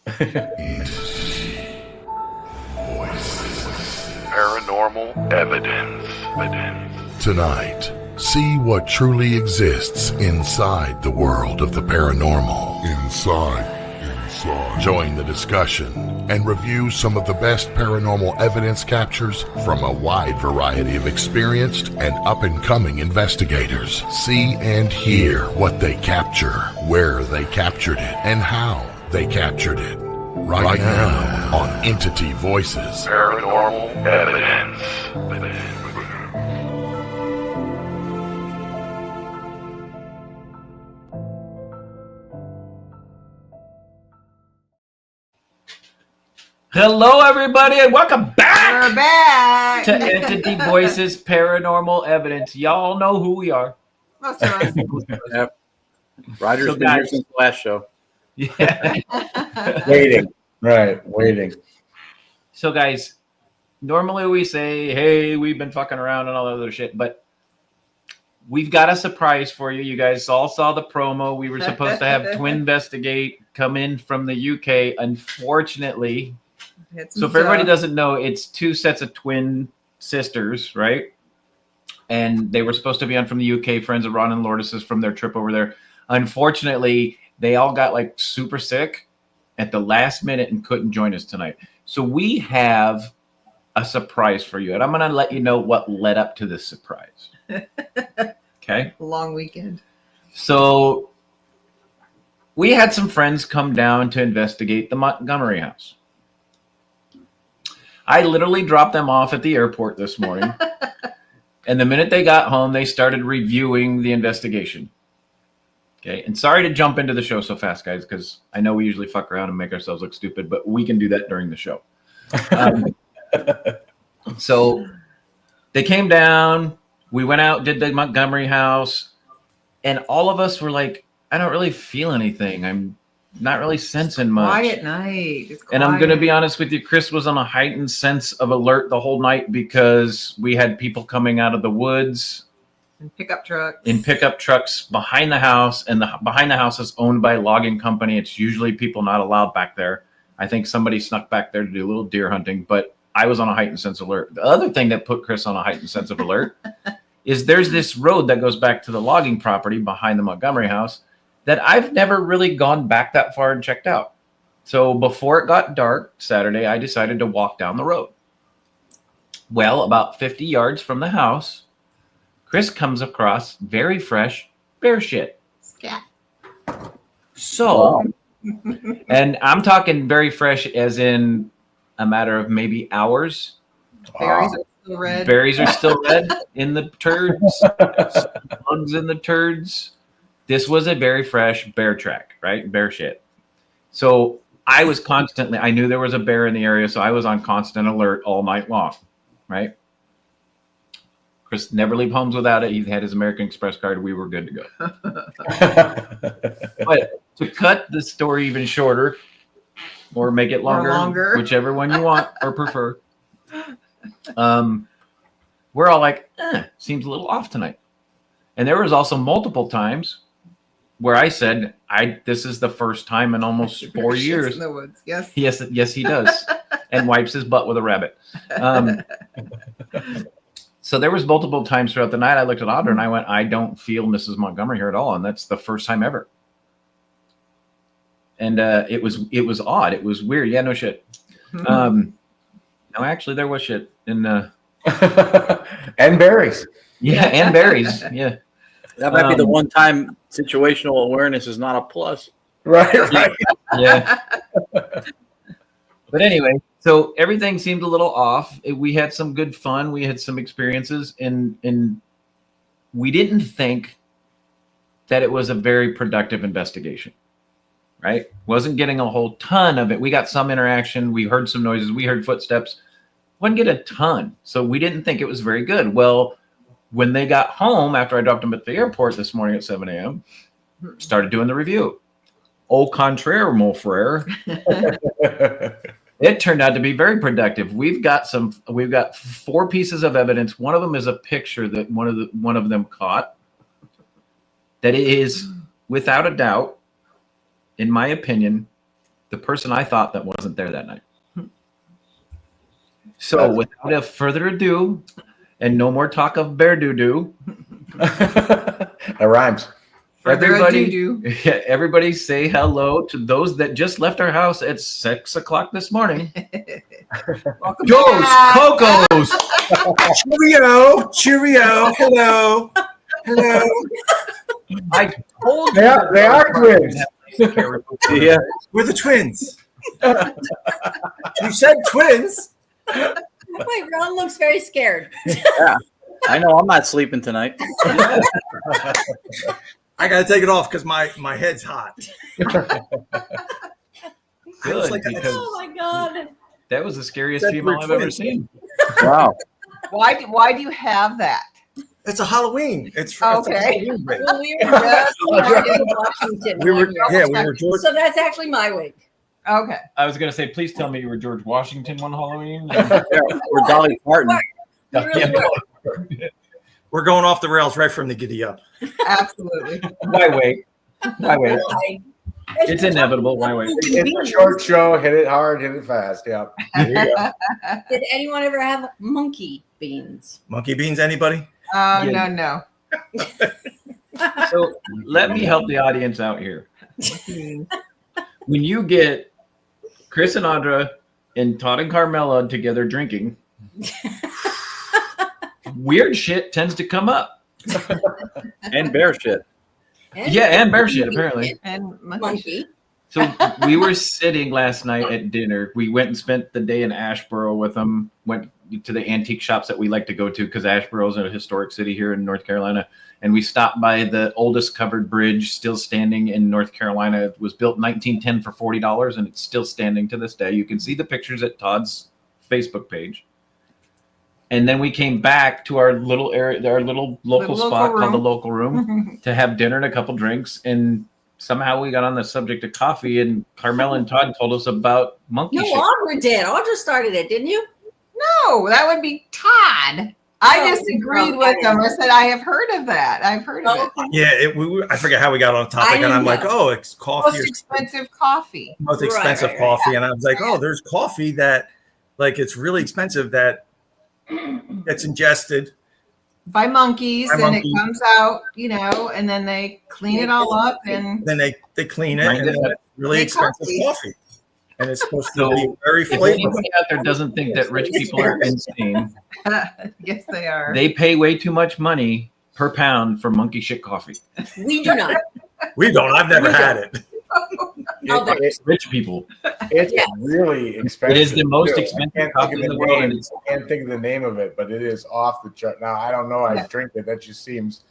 Entity Voices Paranormal Evidence. Tonight, see what truly exists inside the world of the paranormal. Inside. Join the discussion and review some of the best paranormal evidence captures from a wide variety of experienced and up-and-coming investigators. See and hear what they capture, where they captured it, and how they captured it. Right now on Entity Voices Paranormal Evidence. Hello, everybody, and welcome back. We're back to Entity Voices Paranormal Evidence. Y'all know who we are. Most of us. Yep. Roger's So been here guys- since the last show. Yeah. Waiting. So, guys, normally we say, "Hey, we've been fucking around" and all that other shit, but we've got a surprise for you. You guys all saw the promo. We were supposed to have Twinvestigate come in from the UK. Unfortunately. So if everybody doesn't know, it's two sets of twin sisters, right? And they were supposed to be on from the UK, friends of Ron and Lourdes from their trip over there. Unfortunately, they all got like super sick at the last minute and couldn't join us tonight. So we have a surprise for you. And I'm going to let you know what led up to this surprise. Okay? Long weekend. So we had some friends come down to investigate the Montgomery house. I literally dropped them off at the airport this morning. And the minute they got home, they started reviewing the investigation. Okay. And sorry to jump into the show so fast, guys, because I know we usually fuck around and make ourselves look stupid, but we can do that during the show. So they came down. We went out, did the Montgomery house. And all of us were like, I don't really feel anything. I'm not really sensing much. Quiet night. It's quiet. And I'm going to be honest with you, Chris was on a heightened sense of alert the whole night because we had people coming out of the woods in pickup trucks behind the house, and behind the house is owned by a logging company. It's usually people not allowed back there. I think somebody snuck back there to do a little deer hunting, but I was on a heightened sense of alert. The other thing that put Chris on a heightened sense of alert is there's this road that goes back to the logging property behind the Montgomery house that I've never really gone back that far and checked out. So before it got dark Saturday, I decided to walk down the road. Well, about 50 yards from the house, Chris comes across very fresh bear shit. Scat. So, and I'm talking very fresh as in a matter of maybe hours. Berries are still red. Berries are still red in the turds. Bugs in the turds. This was a very fresh bear track, right? Bear shit. So I knew there was a bear in the area, so I was on constant alert all night long, right? Chris never leave homes without it. He had his American Express card. We were good to go. But to cut the story even shorter or make it longer, whichever one you want or prefer, we're all like, seems a little off tonight. And there was also multiple times where I said, this is the first time in almost 4 years. In the woods. Yes. Yes, he does. And wipes his butt with a rabbit. So there was multiple times throughout the night I looked at Audra and I went, I don't feel Mrs. Montgomery here at all. And that's the first time ever. And it was odd. It was weird. Yeah, no shit. No, actually, there was shit in And berries. Yeah, and berries. Yeah. That might be the one time situational awareness is not a plus. Right. Yeah. But anyway, so everything seemed a little off. We had some good fun. We had some experiences, and we didn't think that it was a very productive investigation, right? Wasn't getting a whole ton of it. We got some interaction. We heard some noises. We heard footsteps. Wouldn't get a ton. So we didn't think it was very good. Well, when they got home after I dropped them at the airport this morning at 7 a.m., started doing the review. Au contraire, mon frere. It turned out to be very productive. We've got 4 pieces of evidence. One of them is a picture that one of them caught. That is, without a doubt, in my opinion, the person I thought that wasn't there that night. So without further ado, and no more talk of bear doo-doo. That rhymes. Everybody say hello to those that just left our house at 6 o'clock this morning. Joe's Cocos. Cheerio. Hello. I told They are twins. Yeah. We're the twins. You said twins. Wait, Ron looks very scared. Yeah, I know. I'm not sleeping tonight. I got to take it off because my head's hot. Good, like, Oh my God. that was the scariest female I've ever seen. Wow. Why do you have that? It's a Halloween. It's Okay. it's a Halloween wig. Well, we were just in Washington. We were one year. George. So that's actually my wig. Okay. I was gonna say, please tell me you were George Washington one Halloween. Yeah, we're Dolly Parton. We really were. We're going off the rails right from the giddy up. Absolutely. Why wait? Why? It's inevitable. Why wait? It's a short show. Hit it hard, hit it fast. Yep. There you go. Did anyone ever have monkey beans? Monkey beans, anybody? Oh, Yeah. no. So let me help the audience out here. When you get Chris and Audra and Todd and Carmela together drinking, weird shit tends to come up. And bear shit. And bear shit, apparently. And Monkey. So we were sitting last night at dinner. We went and spent the day in Asheboro with them. Went to the antique shops that we like to go to because Asheboro is a historic city here in North Carolina. And we stopped by the oldest covered bridge still standing in North Carolina. It was built in 1910 for $40, and it's still standing to this day. You can see the pictures at Todd's Facebook page. And then we came back to our little area, our little local spot called the Local Room to have dinner and a couple drinks. And somehow we got on the subject of coffee, and Carmela and Todd told us about monkey shit. Audra did. Audra started it, didn't you? No, that would be Todd. I disagreed with him. I said, I have heard of that. I've heard of it. Yeah, I forget how we got on topic, and I'm like, oh, it's coffee. Most expensive coffee. Most expensive coffee. And I was like, oh, there's coffee that, like, it's really expensive that gets ingested by monkeys, and it comes out, and then they clean it all up, and then they clean it, and then it's really expensive coffee. And it's supposed to be very flavorful. If anybody out there doesn't think that rich people are insane, yes, they are. They pay way too much money per pound for monkey shit coffee. We do not. We don't. I've never had it. Rich people. It's really expensive. It is the most expensive coffee in the world. I can't think of the name of it, but it is off the chart. Now, I don't know. I drink it. That just seems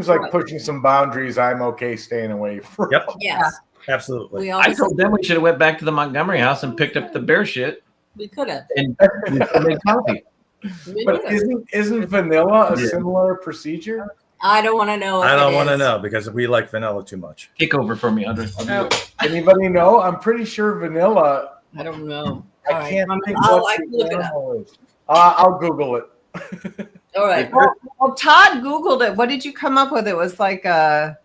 like pushing some boundaries I'm okay staying away from. Yep. Yes. Absolutely. I told them we should have went back to the Montgomery house and picked up the bear shit. We could have. And made coffee. But isn't vanilla a similar procedure? I don't want to know. I don't want to know because we like vanilla too much. Take over for me, Andre. Anybody know? I'm pretty sure vanilla. I don't know. I can't think I'll what look it up. is. I'll Google it. All right. Well, Todd Googled it. What did you come up with? It was like a.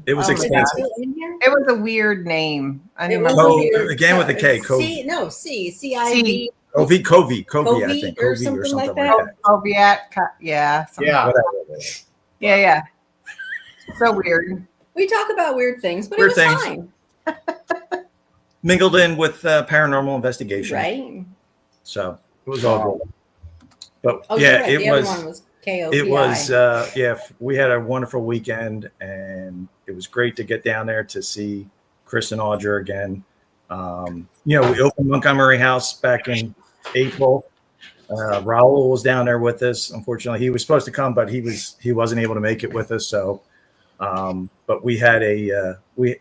It was expensive. It was a weird name. I don't remember. Again with the K. C-I-V. Covey, I think. Or something like that. Coviat. Yeah. Yeah. So weird. We talk about weird things, but Weird it was things. fine. Mingled in with paranormal investigation. Right. So it was all good. But right. it the was. Other one was K-O-P-I. It was, we had a wonderful weekend, and it was great to get down there to see Chris and Audra again. We opened Montgomery House back in April. Raul was down there with us. Unfortunately, he was supposed to come, but he wasn't able to make it with us. So, but we had we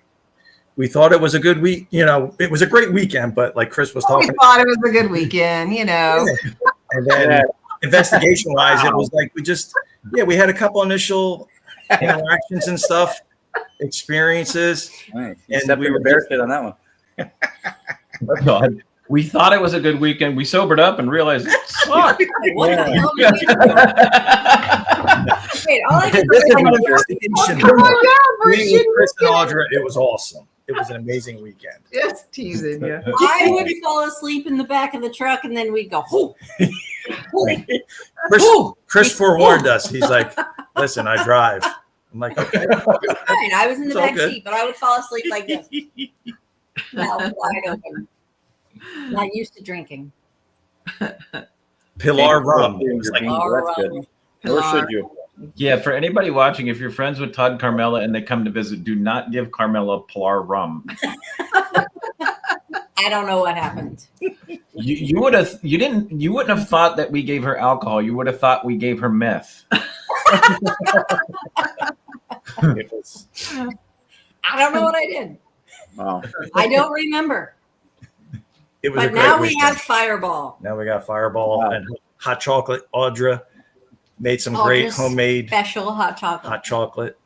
thought it was a good week. It was a great weekend, but like Chris was talking, we thought it was a good weekend, And then investigation wise, it was like we had a couple initial interactions and stuff, experiences. Right. And we were bear shit on that one. God. We thought it was a good weekend. We sobered up and realized it sucked. What the hell did we do? Wait, all I can Investigation. Meeting with Chris and Audra, it was awesome. It was an amazing weekend. Just teasing you. I would fall asleep in the back of the truck, and then we'd go, "Hoo, Chris forewarned us. He's like, "Listen, I drive." I'm like, "Okay." Fine. I was in the It's all back good. seat, but I would fall asleep like this, mouth wide open. Not used to drinking. Pilar rum. It was like, That's good. Or should you? Yeah, for anybody watching, if you're friends with Todd and Carmela and they come to visit, do not give Carmela Pilar rum. I don't know what happened. You wouldn't have thought that we gave her alcohol. You would have thought we gave her meth. it was, I don't know what I did. Wow. I don't remember. it was a But great now we weekend. have Fireball. Now we got Fireball Wow. and hot chocolate. Audra made some great Audra's homemade special hot chocolate. hot chocolate.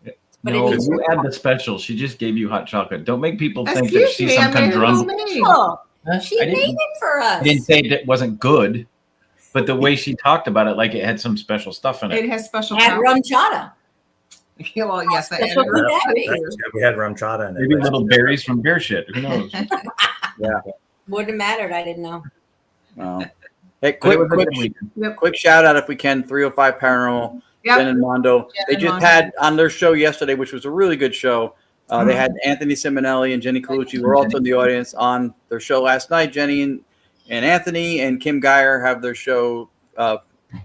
But No, it needs- you add the special. She just gave you hot chocolate. Don't make people think that Excuse she's me, some I kind made of it drum. homemade. Oh, Huh? she I made didn't, it for us. I didn't say it wasn't good, but the way she talked about it, like it had some special stuff in It it. has special Had powder. rum chata. Yeah, well, yes, I That's added what rum that powder be. too. Yeah, we had rum chata in it. Maybe little berries from bear shit. Who knows? Wouldn't have mattered. I didn't know. Wow. Hey, But it was a quick good weekend. quick shout out if we can. 305 Paranormal. Yep. Jen and Mondo. Jen They and just Mondo. had on their show yesterday, which was a really good show. They had Anthony Simonelli and Jenny Colucci were also in the audience on their show last night. Jenny and Anthony and Kim Geyer have their show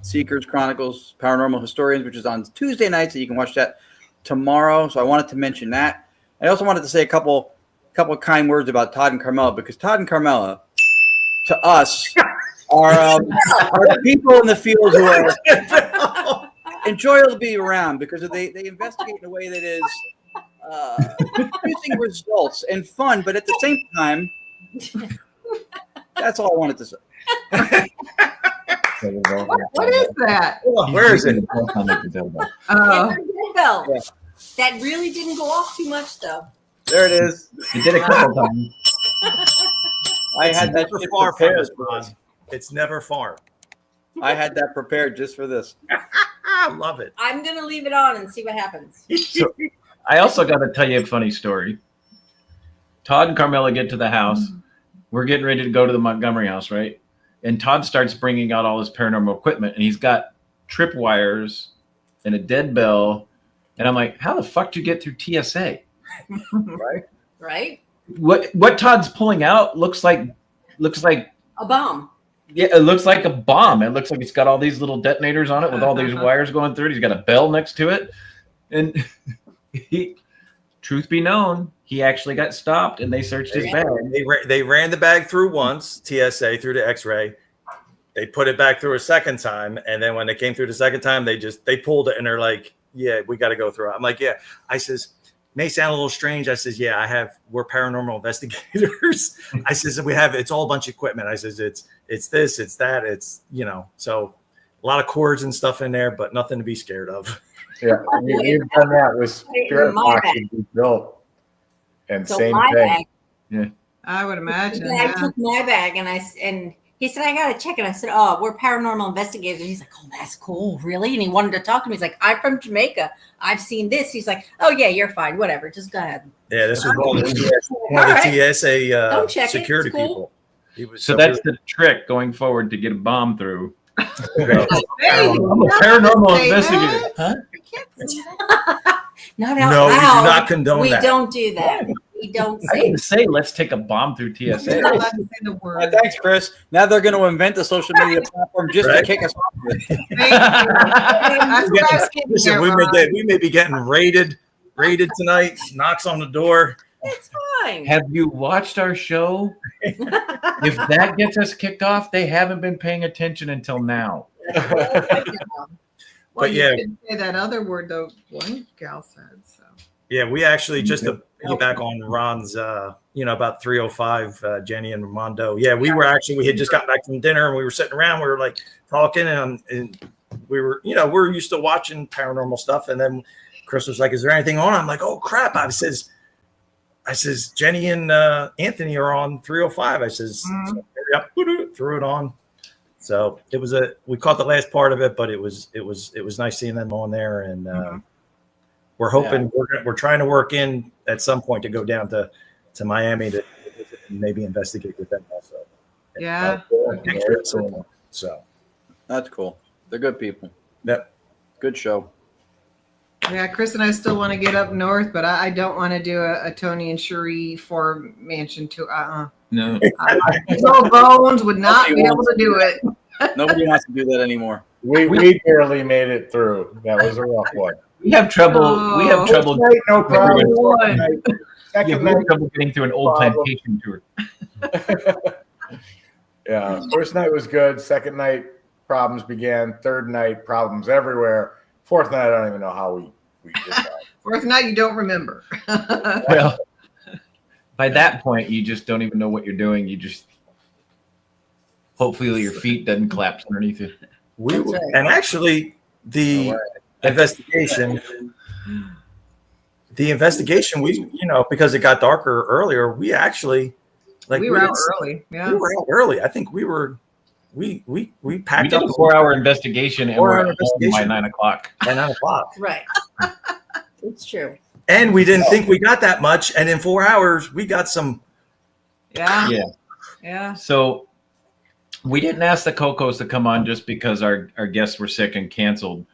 Seekers Chronicles Paranormal Historians, which is on Tuesday night, so you can watch that tomorrow. So I wanted to mention that. I also wanted to say a couple of kind words about Todd and Carmela, because Todd and Carmela, to us, are the people in the field who are enjoyable to be around, because they investigate in a way that is producing results and fun, but at the same time, that's all I wanted to say. What is that? Where is it? Oh, Bell. Yeah. That really didn't go off too much, though. There it is. It did a couple times. I had that never shit far from prepared. us, Ron. It's never far. I had that prepared just for this. I love it. I'm going to leave it on and see what happens. So, I also got to tell you a funny story. Todd and Carmela get to the house. We're getting ready to go to the Montgomery house, right? And Todd starts bringing out all his paranormal equipment, and he's got tripwires and a dead bell. And I'm like, how the fuck did you get through TSA? Right? What Todd's pulling out looks like A bomb. yeah, it looks like a bomb. It looks like it's got all these little detonators on it with all these wires going through it. He's got a bell next to it. And truth be known, he actually got stopped and they searched his bag. They ran the bag through once, TSA, through the X-ray. They put it back through a second time, and then when they came through the second time, they pulled it, and they're like, "Yeah, we got to go through it." I'm like, "Yeah." I says, "May sound a little strange." I says, "Yeah, we're paranormal investigators." I says, it's all a bunch of equipment. I says, it's this, it's that, it's so a lot of cords and stuff in there, but nothing to be scared of. Yeah, we've done that with spirit boxes we built, and So same my thing. bag. I would imagine. The guy Yeah. took my bag and he said, I got to check it. I said, oh, we're paranormal investigators. He's like, oh, that's cool. Really? And he wanted to talk to me. He's like, I'm from Jamaica. I've seen this. He's like, oh, yeah, you're fine. Whatever. Just go ahead. Yeah, this was one of All the right. TSA Don't check it. security It's cool. people. He was So that's the trick going forward to get a bomb through. Hey, I'm a you paranormal can't say investigator. that. Huh? You can't say that. Not out No, we do loud. not condone we that. don't do that. We don't I say didn't say let's take a bomb through You're TSA. not allowed to say the word. Thanks, Chris. Now they're going to invent a social media platform just to kick us off. Thank you. That's what I was getting Listen, there, we Ron. may be getting raided tonight. Knocks on the door. It's fine. Have you watched our show? If that gets us kicked off, they haven't been paying attention until now. Well, But you yeah. couldn't say that other word though. One gal said so. Yeah, we actually just to piggyback on Ron's, about 3:05, Jenny and Ramondo. Yeah, we had just gotten back from dinner and we were sitting around. We were like talking and we were, we're used to watching paranormal stuff. And then Chris was like, "Is there anything on?" I'm like, "Oh crap!" I says, Jenny and Anthony are on 3:05. I says, "Yep," threw it on. So we caught the last part of it, but it was nice seeing them on there and. we're hoping we're trying to work in at some point to go down to Miami to maybe investigate with them also. Yeah. So That's cool. They're good people. Yep. Good show. Yeah, Chris and I still want to get up north, but I don't want to do a Toni and Cherie 4-mansion tour. No. Joe Bones would not be able to do it. Nobody wants to do that anymore. We barely made it through. That was a rough one. We have trouble. We have trouble. First night, no problem. Yeah, Second we have night, trouble getting through an old problem. plantation tour. yeah. First night was good. Second night, problems began. Third night, problems everywhere. Fourth night, I don't even know how we did that. Fourth night, you don't remember. Well, by that point, you just don't even know what you're doing. You just hopefully your feet doesn't collapse underneath you. And actually, the investigation, we because it got darker earlier, we actually we were out early. Yeah, we were out early. I think we packed We did up a 4-hour investigation and we're at home by 9 o'clock. by 9 o'clock. Right. It's true. And we didn't think we got that much. And in 4 hours, we got some. Yeah. So we didn't ask the Cocos to come on just because our guests were sick and canceled.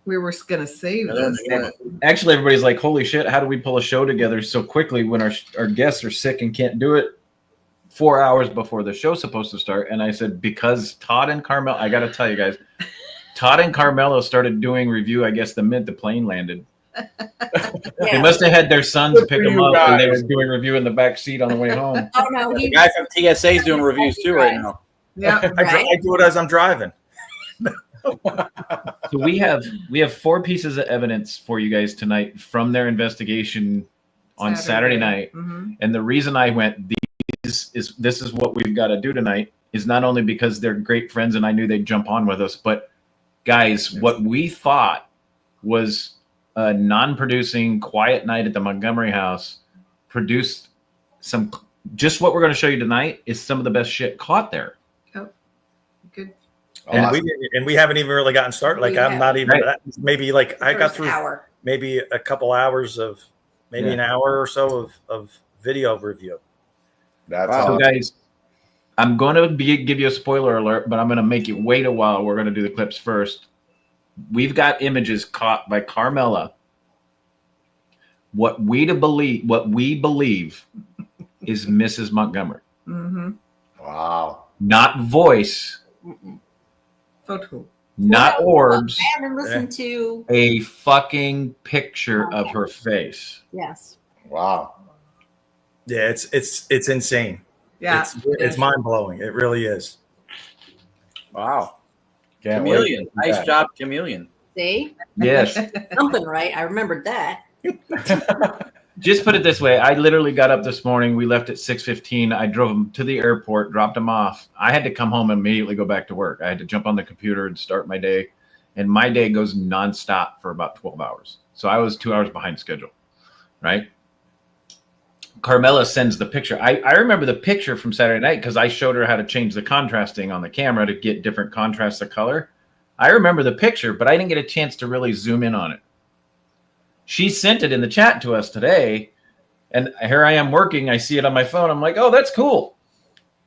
We were going to save this. Actually, everybody's like, holy shit, how do we pull a show together so quickly when our guests are sick and can't do it 4 hours before the show's supposed to start? And I said, because Todd and Carmelo, I got to tell you guys, Todd and Carmelo started doing review, I guess, the minute the plane landed. They must have had their sons pick them up and they were doing review in the back seat on the way home. Oh, no. The guy from TSA is doing reviews too right now. Yeah. I do it as I'm driving. So we have 4 pieces of evidence for you guys tonight from their investigation on Saturday night. Mm-hmm. And the reason I went, this is what we've got to do tonight, is not only because they're great friends and I knew they'd jump on with us, but guys, what we thought was a non-producing quiet night at the Montgomery house produced some, just what we're going to show you tonight is some of the best shit caught there. Oh, good. And we haven't even really gotten started. Like I'm not even maybe like I got through maybe a couple hours of an hour or so of video review. That's So guys, I'm going to give you a spoiler alert, but I'm going to make you wait a while. We're going to do the clips first. We've got images caught by Carmela. What we believe is Mrs. Montgomery. Mm-hmm. Wow. Not voice. Photo. Not orbs. I haven't listened to. A fucking picture of her face. Yes. Wow. Yeah, it's insane. Yeah. It's mind blowing. It really is. Wow. Can't Chameleon. wait. Nice job, Chameleon. See? Yes. Something right. I remembered that. Just put it this way. I literally got up this morning. We left at 6:15. I drove them to the airport, dropped them off. I had to come home and immediately go back to work. I had to jump on the computer and start my day. And my day goes nonstop for about 12 hours. So I was 2 hours behind schedule, right? Carmela sends the picture. I remember the picture from Saturday night because I showed her how to change the contrasting on the camera to get different contrasts of color. I remember the picture, but I didn't get a chance to really zoom in on it. She sent it in the chat to us today, and here I am working. I see it on my phone. I'm like, oh, that's cool.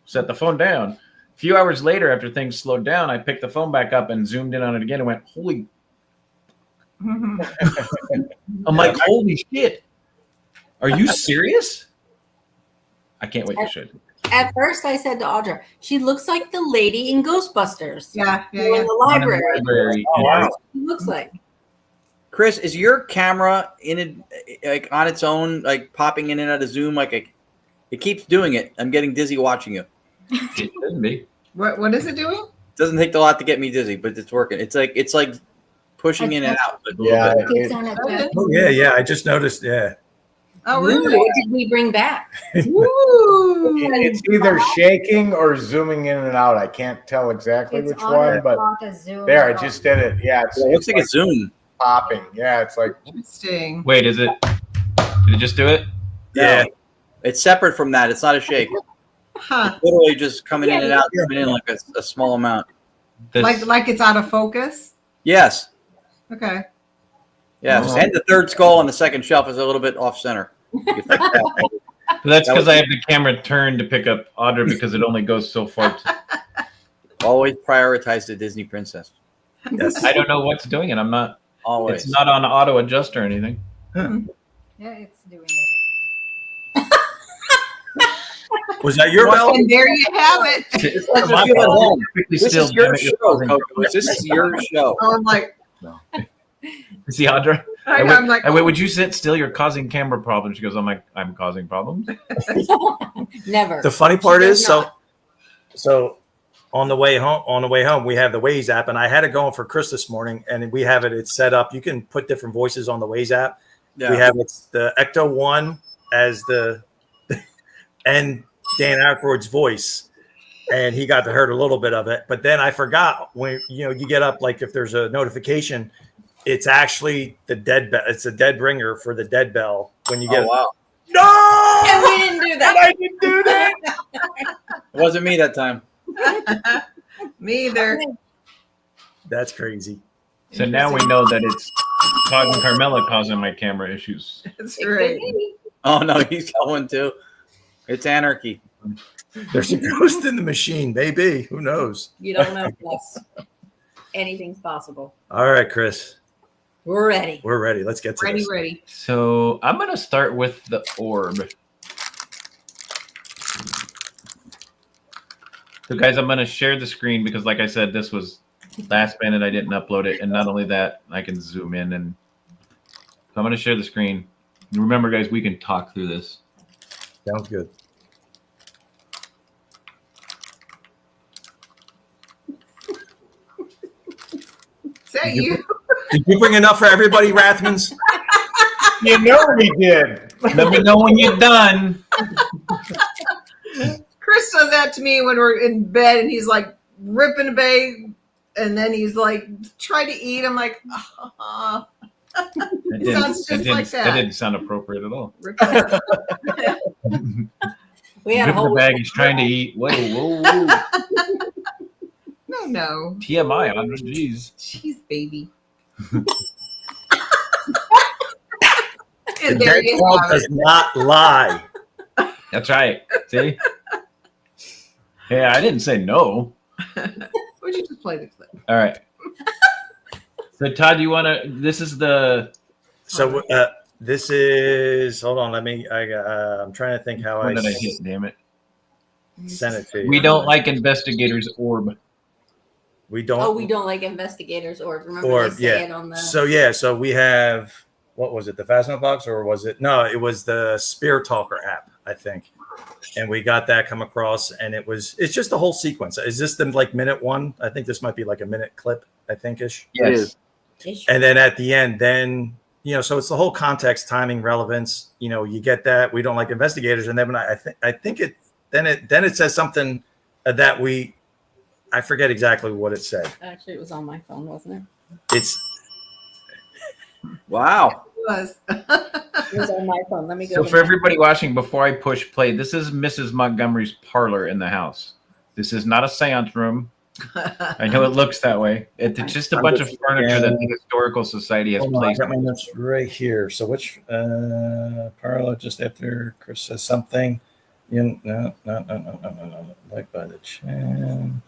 Set the phone down. A few hours later, after things slowed down, I picked the phone back up and zoomed in on it again and went, holy. I'm like, holy shit. Are you serious? I can't wait to show you. At first, I said to Audra, she looks like the lady in Ghostbusters. Yeah. In the library. Oh, wow. She looks like. Chris, is your camera like on its own, like popping in and out of Zoom? It keeps doing it. I'm getting dizzy watching you. It shouldn't be. What is it doing? It doesn't take a lot to get me dizzy, but it's working. It's like pushing in and out. Yeah. Yeah. I just noticed. Yeah. Oh, Ooh, really? what did we bring back? Ooh. It's either shaking or zooming in and out. I can't tell exactly which one, but there, I just did it. Yeah, It looks like a Zoom. popping. Yeah, it's like Interesting. Wait, did it just do it? Yeah. No, it's separate from that. It's not a shake. Huh. Literally just coming in and out, coming in like a small amount. This- Like it's out of focus. Yes. Okay. Yes, Oh. and the third skull on the second shelf is a little bit off center. That's because I have the camera turned to pick up Audra because it only goes so far. Always prioritize the Disney princess. Yes. I don't know what's doing it. I'm not. Always. It's not on auto adjust or anything. Yeah, it's doing it. Was that your bell? And there you have it. It's like My you feel at fault. home. This Still, is your damn it, you're show, causing Coco. This is your show. Oh, I'm like, See, Audra? I know, I'm like, wait, would you sit still? You're causing camera problems. She goes, I'm causing problems. Never. The funny part She does is, not. so on the way home, we have the Waze app, and I had it going for Chris this morning, and we have it's set up. You can put different voices on the Waze app. Yeah. We have it's the Ecto 1 as the and Dan Aykroyd's voice, and he got to hear a little bit of it. But then I forgot when you get up, like if there's a notification, it's actually the dead bell. It's a dead ringer for the dead bell when you get. Oh, wow. No, And we didn't do that. I didn't do that. It wasn't me that time. me either. That's crazy. So now we know that it's Todd and Carmela causing my camera issues. That's It could right. be. Oh, no, he's going too. It's anarchy. There's a ghost in the machine, baby. Who knows? You don't know us. Anything's possible. All right, Chris, We're ready. we're ready. Let's get to Ready, this. ready. So I'm going to start with the orb. So guys, I'm going to share the screen because like I said, this was last minute. I didn't upload it. And not only that, I can zoom in. And so I'm going to share the screen. And remember, guys, we can talk through this. Sounds good. Is that you? Did you bring enough for everybody, Rathmans? You know we did. Let me know when you're done. Chris does that to me when we're in bed and he's like ripping a bag and then he's like, try to eat. I'm like, That sounds just like that. That didn't sound appropriate at all. rip it up. We had a Rip the whole bag. He's trying to eat. Whoa, whoa, whoa. No. TMI, Audra. Jeez. Jeez, baby. The And there dead you dog have does it. not lie. That's right. See? Hey, I didn't say no. Would you just play the clip? All right. So Todd, you want to? This is the. So this is. Hold on. Let me. I'm trying to think how I When did I hit? Damn it. sent it to you. We don't like investigators orb. We don't. Oh, we don't like investigators or remember Or they say yeah. it on the So we have. What was it? The Fastnet box, or was it? No, it was the Spear Talker app, I think. And we got that come across, and it's just the whole sequence. Is this the like minute one? I think this might be like a minute clip, I think ish. Yes. ish. And then at the end, so it's the whole context, timing, relevance. You get that. We don't like investigators, and then when I think it says something that I forget exactly what it said. Actually, it was on my phone, wasn't it? It's Wow. It was. It was on my phone. Let me go. So to for my- everybody watching, before I push play, this is Mrs. Montgomery's parlor in the house. This is not a seance room. I know it looks that way. It's just a bunch of furniture that the Historical Society has hold on, I placed. got my notes right here. So which parallel just after Chris says something? No. Like by the chin.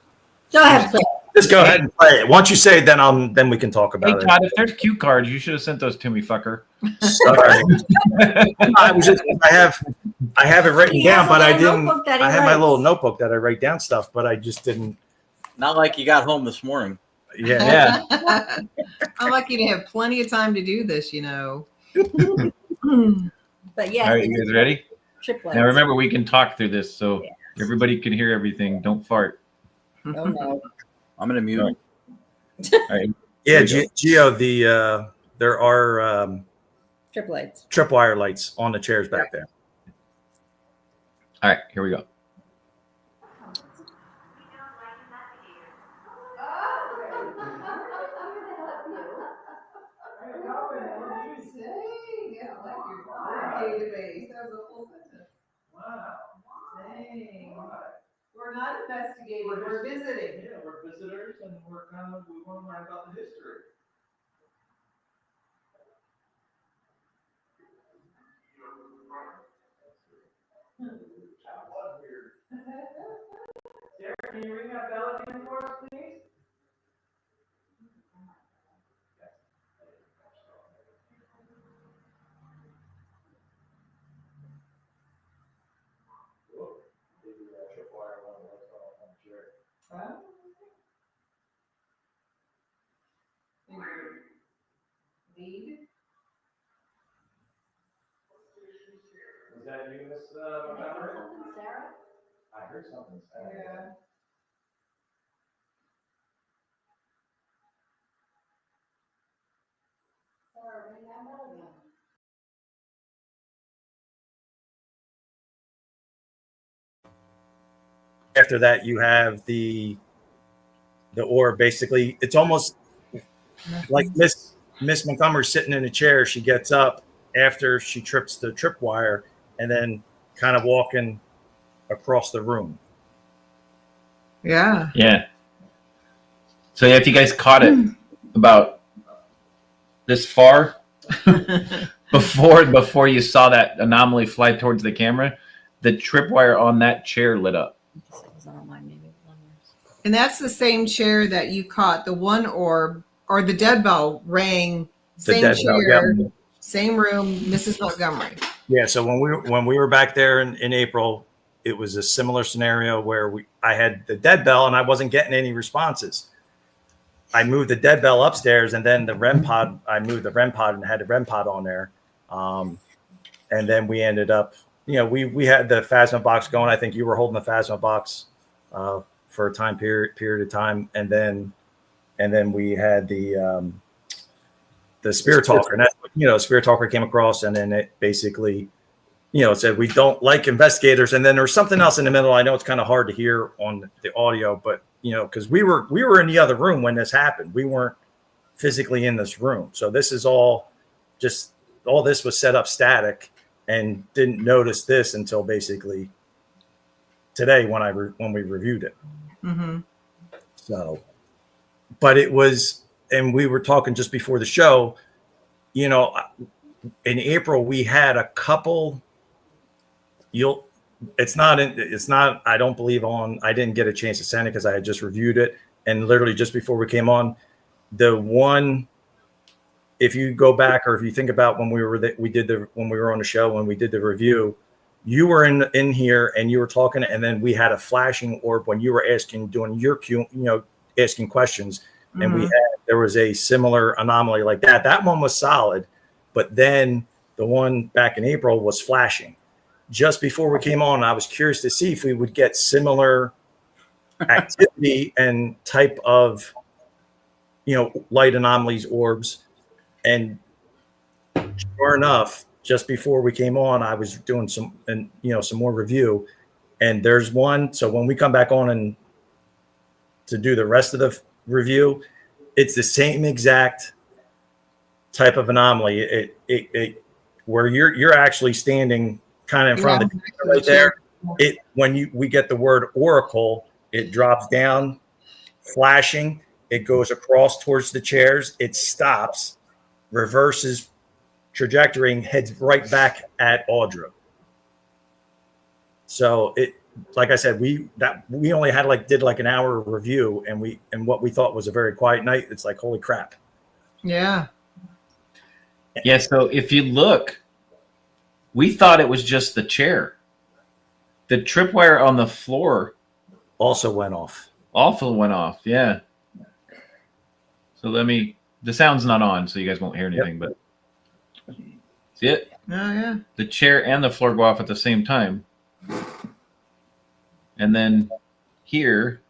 Go ahead, play. Just go ahead and play it. Once you say it, then we can talk Hey about Todd, if there's cue cards, you should have sent those to me, fucker. it. Sorry. I have it written He has down, a but I little didn't. notebook that he I have my writes. little notebook that I write down stuff, but I just didn't. Not like you got home this morning. Yeah. Yeah. I'm lucky to have plenty of time to do this, But yeah, All right, you guys ready? triplets. Now remember, we can talk through this, so Yes. everybody can hear everything. Don't fart. Oh no. I'm going to mute. All right. Yeah, Gio, there are Triplets. tripwire lights on the chairs back there. All right, here we go. We're not investigating, we're visiting. Yeah, we're visitors, and we want to learn about the history. Can you ring that bell again for us, please? Lead. Is that you, Miss Montgomery? Sarah? I heard something. Sarah. Yeah. Sarah, ring that bell again. After that, you have the orb. Basically, it's almost like Miss Montgomery sitting in a chair. She gets up after she trips the tripwire, and then kind of walking across the room. Yeah. Yeah. So yeah, if you guys caught it about this far before you saw that anomaly fly towards the camera, the tripwire on that chair lit up. And that's the same chair that you caught. The one orb or the dead bell rang. Same chair, same room, Mrs. Montgomery. Yeah. So when we were back there in April, it was a similar scenario where I had the dead bell and I wasn't getting any responses. I moved the dead bell upstairs, and then the REM pod. I moved the REM pod and had the REM pod on there, and then we ended up. We had the Phasma box going. I think you were holding the Phasma box for a time period of time, and then we had the Spirit Talker, and that's Spirit Talker came across, and then it basically it said we don't like investigators, and then there's something else in the middle. I know it's kind of hard to hear on the audio, but because we were in the other room when this happened, we weren't physically in this room, so this is all this was set up static, and didn't notice this until basically today when we reviewed it. Mm-hmm. So, but it was, and we were talking just before the show, in April we had a couple. It's not. I don't believe on. I didn't get a chance to send it because I had just reviewed it, and literally just before we came on, the one. If you go back, or if you think about when we were on the show when we did the review, you were in here and you were talking, and then we had a flashing orb when you were doing your Q, asking questions, and there was a similar anomaly like that. That one was solid, but then the one back in April was flashing. Just before we came on, I was curious to see if we would get similar activity and type of, light anomalies, orbs. And sure enough, just before we came on, I was doing some more review, and there's one. So when we come back on and to do the rest of the review, it's the same exact type of anomaly. It where you're actually standing kind of in front of the camera right there. When we get the word oracle, it drops down, flashing. It goes across towards the chairs. It stops, reverses trajectory, and heads right back at Audra. So like I said, we only had did an hour review, and what we thought was a very quiet night. It's like, holy crap. Yeah. Yeah. So if you look, we thought it was just the chair. The tripwire on the floor also went off. Yeah. So the sound's not on, so you guys won't hear anything, but see it? Oh, yeah. The chair and the floor go off at the same time. And then here,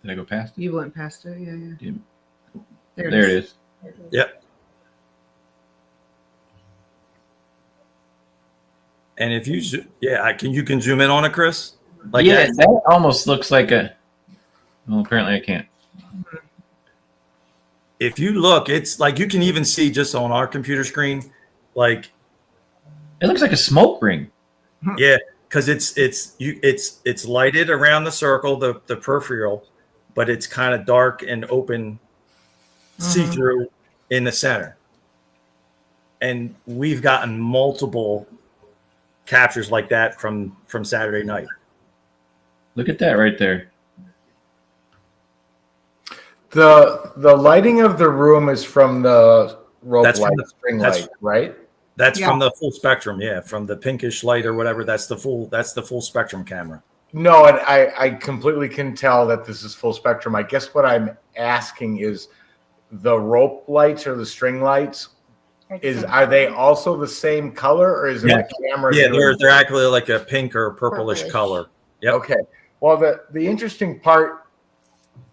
did I go past it? You went past it. Yeah. There it is. Yep. And if you you can zoom in on it, Chris. That almost looks like a. Well, apparently I can't. If you look, it's like you can even see just on our computer screen, it looks like a smoke ring. Yeah, because it's lighted around the circle, the peripheral, but it's kind of dark and open, see-through in the center. and we've gotten multiple captures like that from Saturday night. Look at that right there. The lighting of the room is from the rope That's light, from the string light, right? That's from the full spectrum, from the pinkish light or whatever. That's the full spectrum camera. No, and I completely can tell that this is full spectrum. I guess what I'm asking is the rope lights or the string lights, are they also the same color, or is it the camera? Yeah, they're actually like a pink or purplish color. Yep. Okay. Well, the interesting part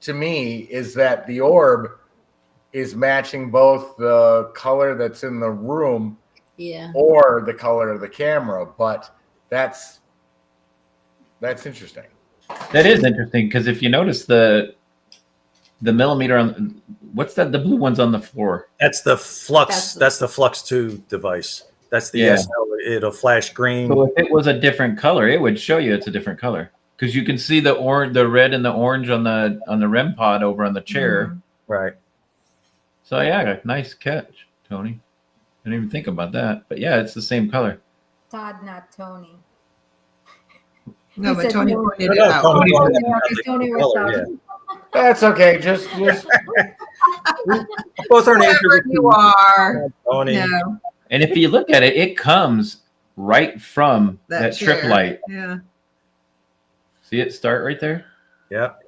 to me is that the orb is matching both the color that's in the room or the color of the camera, but that's interesting. That is interesting, because if you notice the millimeter on what's that? The blue one's on the floor. That's the flux. That's the Flux 2 device. That's the SL. It'll flash green. So if it was a different color, it would show you it's a different color, because you can see the red and the orange on the REM pod over on the chair. Mm-hmm. Right. So yeah, nice catch, Tony. I didn't even think about that, but yeah, it's the same color. Todd, not Tony. No, He but said Tony no. pointed it out. Tony was talking. That's okay. Just both are named Whoever you are. Tony. No, And if you look at it, it comes right from that strip chair. light. Yeah. See it start right there? Yep.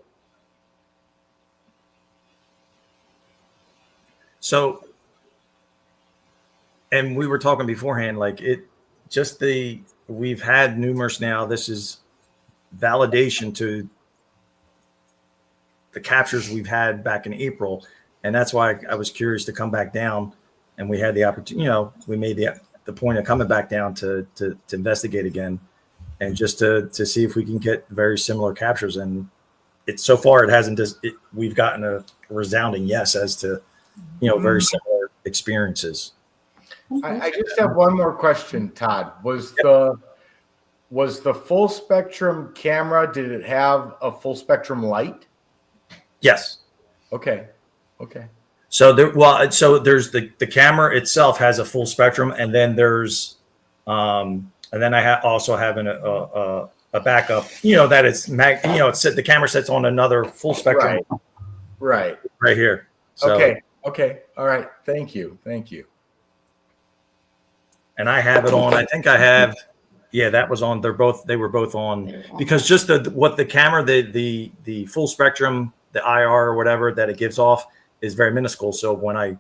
So, and we were talking beforehand, like we've had numerous now. This is validation to the captures we've had back in April. And that's why I was curious to come back down, and we had the opportunity, we made the point of coming back down to investigate again, and just to see if we can get very similar captures. And so far it hasn't we've gotten a resounding yes as to, very similar experiences. I just have one more question, Todd. Was the full spectrum camera, did it have a full spectrum light? Yes. Okay. So there's the camera itself has a full spectrum, and then there's and then I also have a backup, that it's the camera sits on another full spectrum Right here. So, Okay. All right. Thank you. And I have it on. I think I have. Yeah, that was on. They were both on, because just what the camera, the full spectrum, the IR or whatever that it gives off is very minuscule. So when I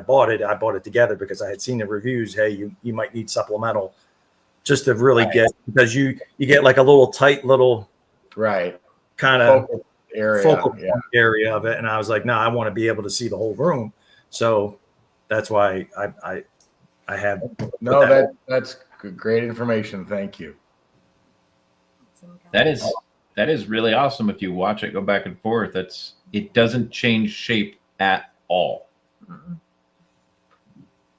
bought it together because I had seen the reviews. Hey, you might need supplemental just to really get, because you get like a little tight little kind of focal area of it. And I was like, no, I want to be able to see the whole room. So that's why I have. No, that's great information. Thank you. That is really awesome. If you watch it go back and forth, it doesn't change shape at all.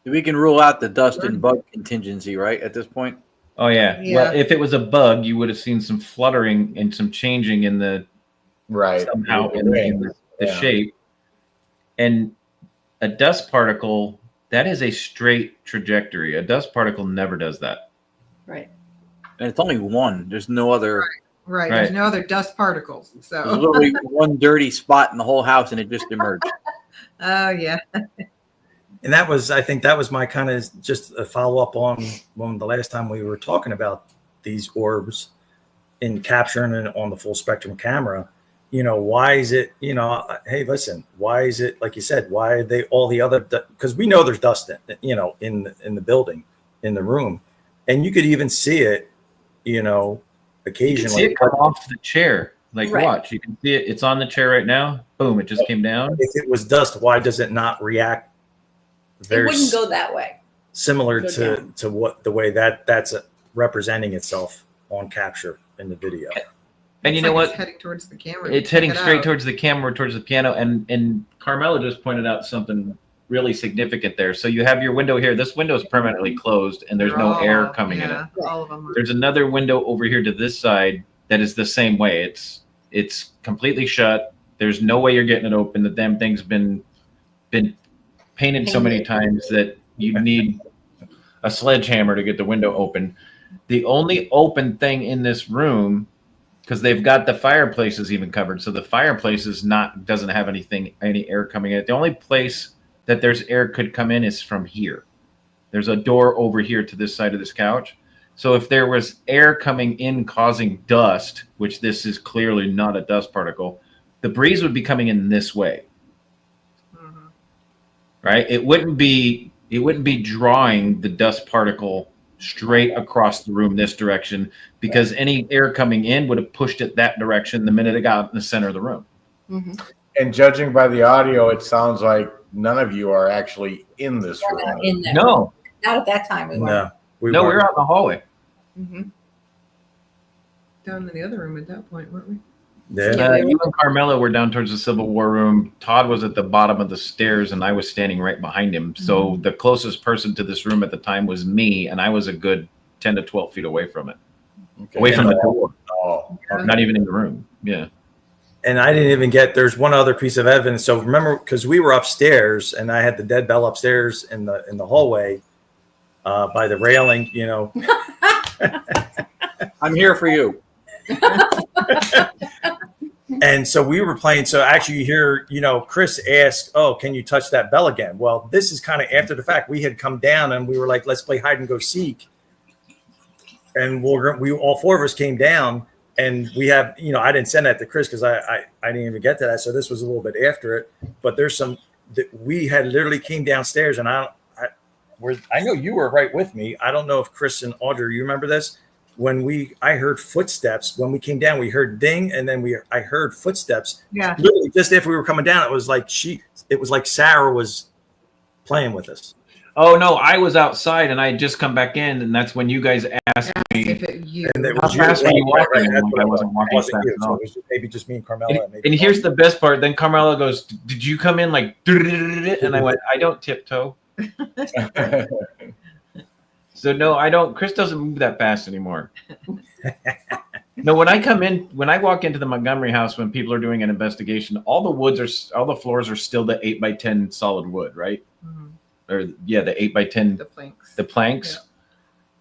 We can rule out the dust and bug contingency, right, at this point? Oh yeah. Well, if it was a bug, you would have seen some fluttering and some changing in the somehow in the shape. And a dust particle, that is a straight trajectory. A dust particle never does that. Right. And it's only one. There's no other. Right. There's no other dust particles. So there's literally one dirty spot in the whole house, and it just emerged. Oh yeah. And I think that was my kind of just a follow up on the last time we were talking about these orbs in capturing it on the full spectrum camera. Why is it, hey, listen, why is it, like you said, why are they all the other, because we know there's dust in the building, in the room, and you could even see it, occasionally. You can see it come off the chair. Watch, you can see it. It's on the chair right now. Boom, it just came down. If it was dust, why does it not react? It wouldn't go that way. Similar to what the way that's representing itself on capture in the video. And you know what? It's heading towards the camera. It's heading straight towards the camera, towards the piano. And Carmela just pointed out something really significant there. So you have your window here. This window is permanently closed, and there's no air coming in it. All of them. There's another window over here to this side that is the same way. It's completely shut. There's no way you're getting it open. The damn thing's been painted so many times that you'd need a sledgehammer to get the window open. The only open thing in this room, because they've got the fireplaces even covered, so the fireplace doesn't have any air coming in. The only place that there's air could come in is from here. There's a door over here to this side of this couch. So if there was air coming in causing dust, which this is clearly not a dust particle, the breeze would be coming in this way. Mm-hmm. Right? It wouldn't be drawing the dust particle straight across the room this direction, because any air coming in would have pushed it that direction the minute it got in the center of the room. Mm-hmm. And judging by the audio, it sounds like none of you are actually in this room. No. Not at that time. We No. We were out in the hallway. Mm-hmm. Down in the other room at that point, weren't we? Yeah. You and Carmela were down towards the Civil War room. Todd was at the bottom of the stairs, and I was standing right behind him. So the closest person to this room at the time was me, and I was a good 10 to 12 feet away from it. Okay. Away from the door. Oh, not even in the room. Yeah. And I didn't even there's one other piece of evidence. So remember, because we were upstairs, and I had the dead bell upstairs in the hallway by the railing, you know. I'm here for you. And so we were playing. So actually, you hear, you know, Chris asked, "Oh, can you touch that bell again?" Well, this is kind of after the fact. We had come down and we were like, "Let's play hide and go seek." And we all four of us came down, and we have, you know, I didn't send that to Chris because I didn't even get to that. So this was a little bit after it. But there's some that we had literally came downstairs, and I know you were right with me. I don't know if Chris and Audrey, you remember this? When I heard footsteps, when we came down, we heard ding, and then I heard footsteps. Yeah. Literally just after we were coming down, it was like Sarah was playing with us. Oh no, I was outside and I had just come back in, and that's when you guys asked me. And how fast were you walking? I wasn't walking fast at all. So it was maybe just me and Carmela. And here's the best part. Then Carmela goes, "Did you come in like?" And I went, "I don't tiptoe." So no, I don't. Chris doesn't move that fast anymore. No, when I walk into the Montgomery house when people are doing an investigation, all the floors are still the 8x10 solid wood, right? Mm-hmm. Or the 8x10 the planks.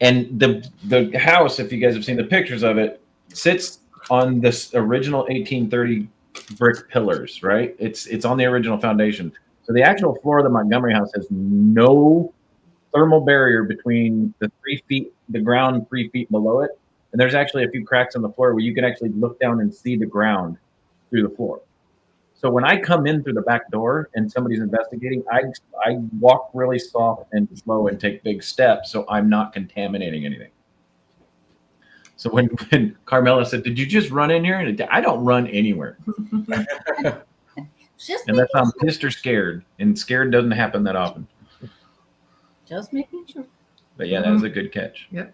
Yeah. And the house, if you guys have seen the pictures of it, sits on this original 1830 brick pillars, right? It's on the original foundation. So the actual floor of the Montgomery house has no thermal barrier between the ground 3 feet below it. And there's actually a few cracks on the floor where you can actually look down and see the ground through the floor. So when I come in through the back door and somebody's investigating, I walk really soft and slow and take big steps so I'm not contaminating anything. So when Carmela said, "Did you just run in here?" And I don't run anywhere. Unless I'm pissed or scared. And scared doesn't happen that often. Just making sure. But yeah, that was a good catch. Yep.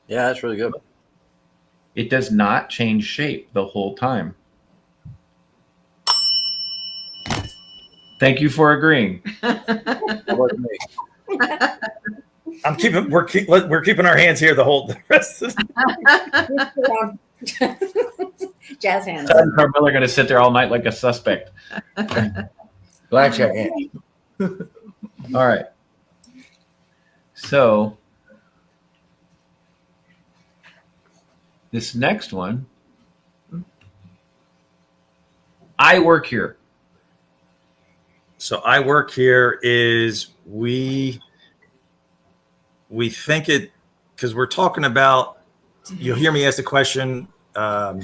Yeah, that's really good. It does not change shape the whole time. Thank you for agreeing. We're keeping our hands here the rest of Jazz hands. Todd and Carmela are going to sit there all night like a suspect. Blackjack hand. All right. So this next one, I work here. So I work here is we think it, because we're talking about, you'll hear me ask the question. I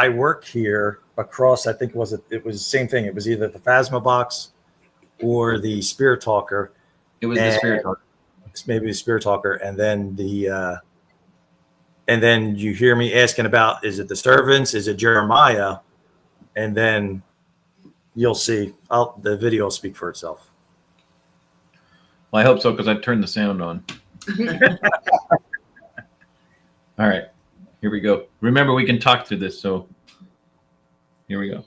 work here across, I think it was the same thing. It was either the Phasma box or the Spirit Talker. It was the Spirit Talker. Maybe the Spirit Talker. And then you hear me asking about, is it the servants? Is it Jeremiah? And then you'll see. The video will speak for itself. Well, I hope so, because I turned the sound on. All right. Here we go. Remember, we can talk through this, so here we go.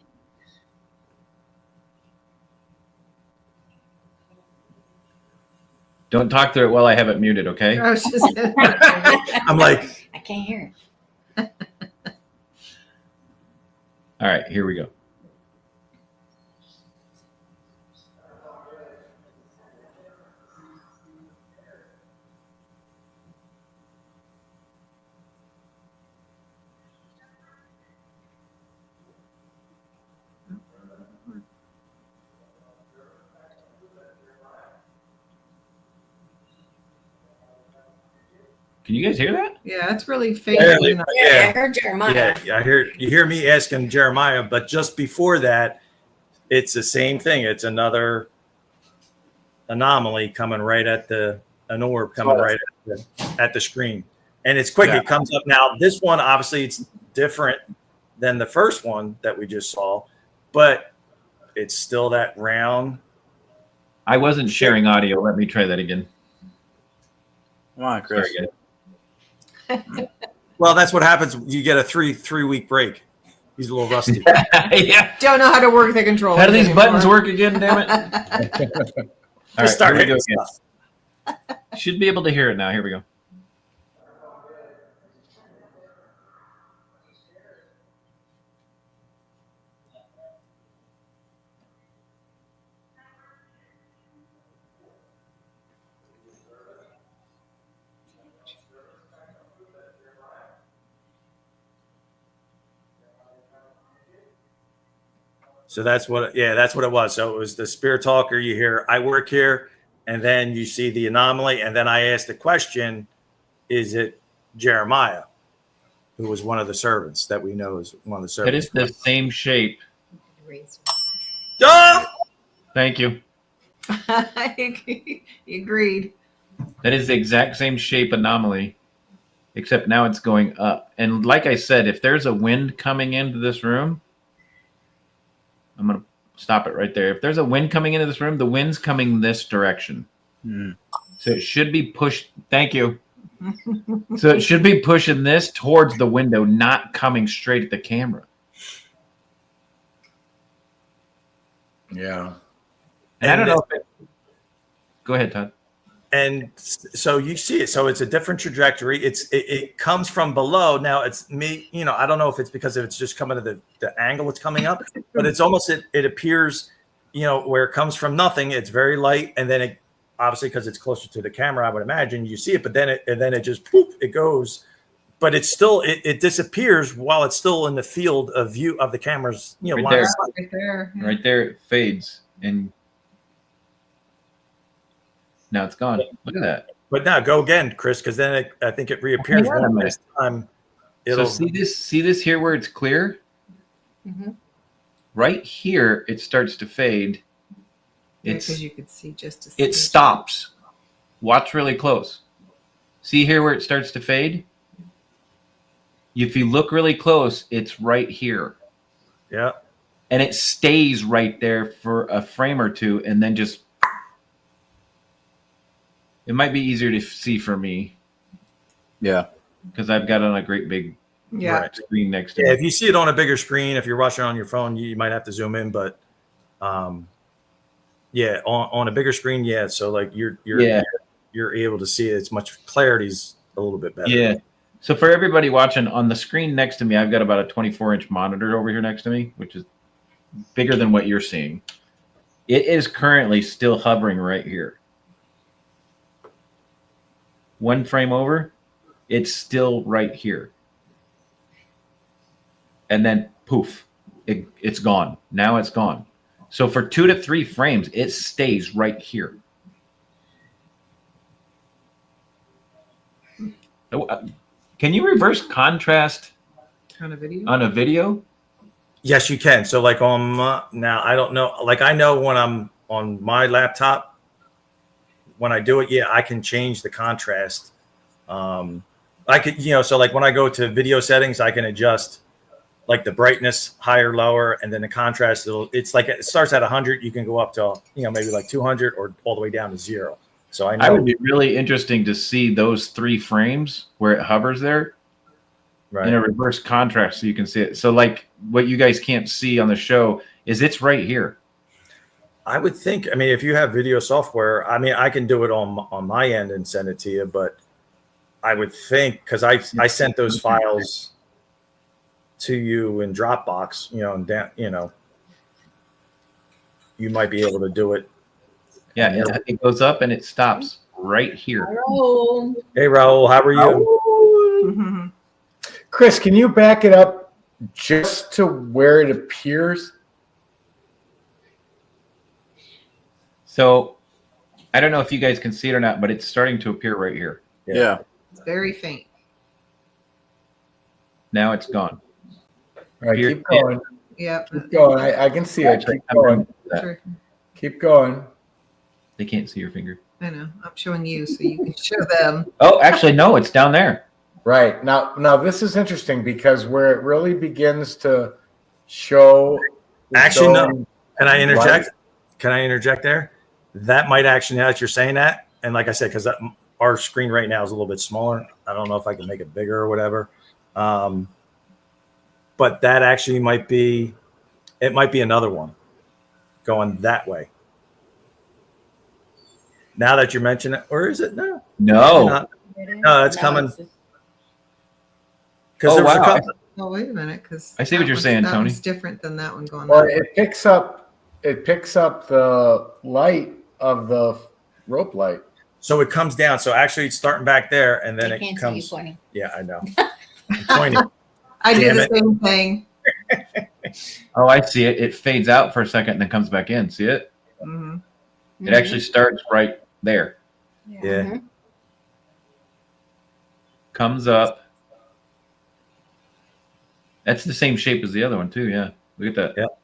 Don't talk through it while I have it muted, okay? I'm like, I can't hear it. All right, here we go. Can you guys hear that? Yeah, it's really fading. Yeah, I heard Jeremiah. Yeah, you hear me asking Jeremiah, but just before that, it's the same thing. It's another anomaly coming right at an orb coming right at the screen. And it's quick. It comes up now. This one, obviously, it's different than the first one that we just saw, but it's still that round. I wasn't sharing audio. Let me try that again. Come on, Chris. Well, that's what happens. You get a three-week break. He's a little rusty. Yeah. Don't know how to work the controller. How do these buttons work again, damn it? All right, here we go again. Should be able to hear it now. Here we go. So that's what it was. So it was the spirit talker. You hear, I work here, and then you see the anomaly. And then I asked the question, is it Jeremiah, who was one of the servants that we know is one of the servants? It is the same shape. Thank you. He agreed. That is the exact same shape anomaly, except now it's going up. And like I said, if there's a wind coming into this room, I'm going to stop it right there. If there's a wind coming into this room, the wind's coming this direction. So it should be pushed. Thank you. So it should be pushing this towards the window, not coming straight at the camera. Yeah. And I don't know if it... Go ahead, Todd. And so you see it. So it's a different trajectory. It comes from below. Now it's me, I don't know if it's because it's just coming to the angle it's coming up, but it's almost, it appears, where it comes from nothing, it's very light. And then it obviously, because it's closer to the camera, I would imagine you see it, but then it just, poof, it goes, but it's still, it disappears while it's still in the field of view of the camera's, right line there. of sight. Right there. Yeah. Right there, it fades. And now it's gone. Look at that. But now go again, Chris, because then I think it reappears one last time. So see this here where it's clear? Mm-hmm. Right here, it starts to fade. Because you could see just a it stops. Watch really close. See here where it starts to fade? If you look really close, it's right here. Yeah. And it stays right there for a frame or two and then just... It might be easier to see for me. Yeah. Because I've got it on a great big screen next to me. Yeah, if you see it on a bigger screen, if you're watching on your phone, you might have to zoom in. But on a bigger screen, yeah. So like you're able to see it. It's much clarity's a little bit better. Yeah. So for everybody watching, on the screen next to me, I've got about a 24-inch monitor over here next to me, which is bigger than what you're seeing. It is currently still hovering right here. One frame over, it's still right here. And then poof, it's gone. Now it's gone. So for 2 to 3 frames, it stays right here. Can you reverse contrast on a video? Yes, you can. So like now, I don't know. Like I know when I'm on my laptop, when I do it, I can change the contrast. I could, so like when I go to video settings, I can adjust like the brightness higher, lower, and then the contrast. It's like it starts at 100. You can go up to, maybe like 200 or all the way down to 0. So I know. I would be really interesting to see those 3 frames where it hovers there in a reverse contrast so you can see it. So like what you guys can't see on the show is it's right here. I would think, if you have video software, I can do it on my end and send it to you, but I would think, because I sent those files to you in Dropbox, and down, you might be able to do it. Yeah, it goes up and it stops right here. Raul. Hey, Raul, how are you? Chris, can you back it up just to where it appears? So I don't know if you guys can see it or not, but it's starting to appear right here. Yeah. It's very faint. Now it's gone. All right, Here- keep going. Yep. Keep going. I can see it. Keep going. Sure. Keep going. They can't see your finger. I know. I'm showing you so you can show them. Oh, actually, no, it's down there. Right. Now this is interesting because where it really begins to show. Actually, no. showing Can I interject? light- Can I interject there? That might actually, now that you're saying that, and like I said, because our screen right now is a little bit smaller. I don't know if I can make it bigger or whatever. But that actually might be another one going that way. Now that you mention it, or is it? No. No. No, it's coming. it's just- Because Oh, there was a wow. couple. Oh, wait a minute, because I see what you're saying, that Tony. one's different than that one going. Well, that way. it picks up the light of the rope light. So it comes down. So actually, it's starting back there, and then I it can't see you comes. pointing. Yeah, I know. I'm pointing. I do Damn the it. same thing. Oh, I see it. It fades out for a second and then comes back in. See it? Hmm. It actually starts right there. Yeah. Mhm. Comes up. That's the same shape as the other one too. Yeah. Look at that. Yep.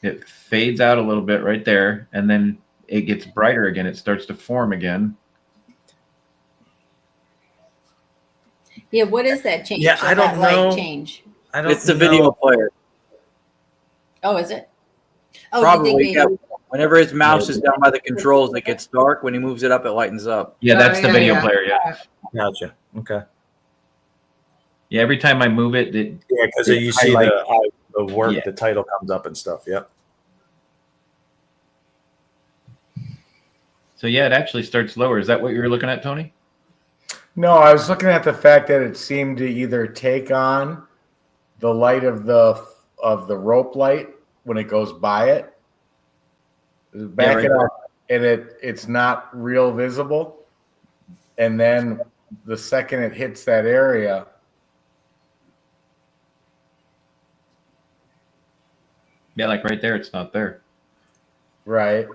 It fades out a little bit right there, and then it gets brighter again. It starts to form again. Yeah, what is that change? Yeah, I don't that light know. change. I don't. It's the know. video player. Oh, is it? Oh, Probably. you think maybe? Whenever his mouse is down by the controls, it gets dark. When he moves it up, it lightens up. Yeah, that's Oh, the yeah, video yeah. player. Yeah. Gotcha. Okay. Yeah. Every time I move it, Yeah, because It you see highlights- the work, Yeah. the title comes up and stuff. Yep. so yeah, it actually starts lower. Is that what you were looking at, Tony? No, I was looking at the fact that it seemed to either take on the light of the rope light when it goes by it, back right it there. up, and it's not real visible, and then the second it hits that area, Yeah, like right there, it's not there. right?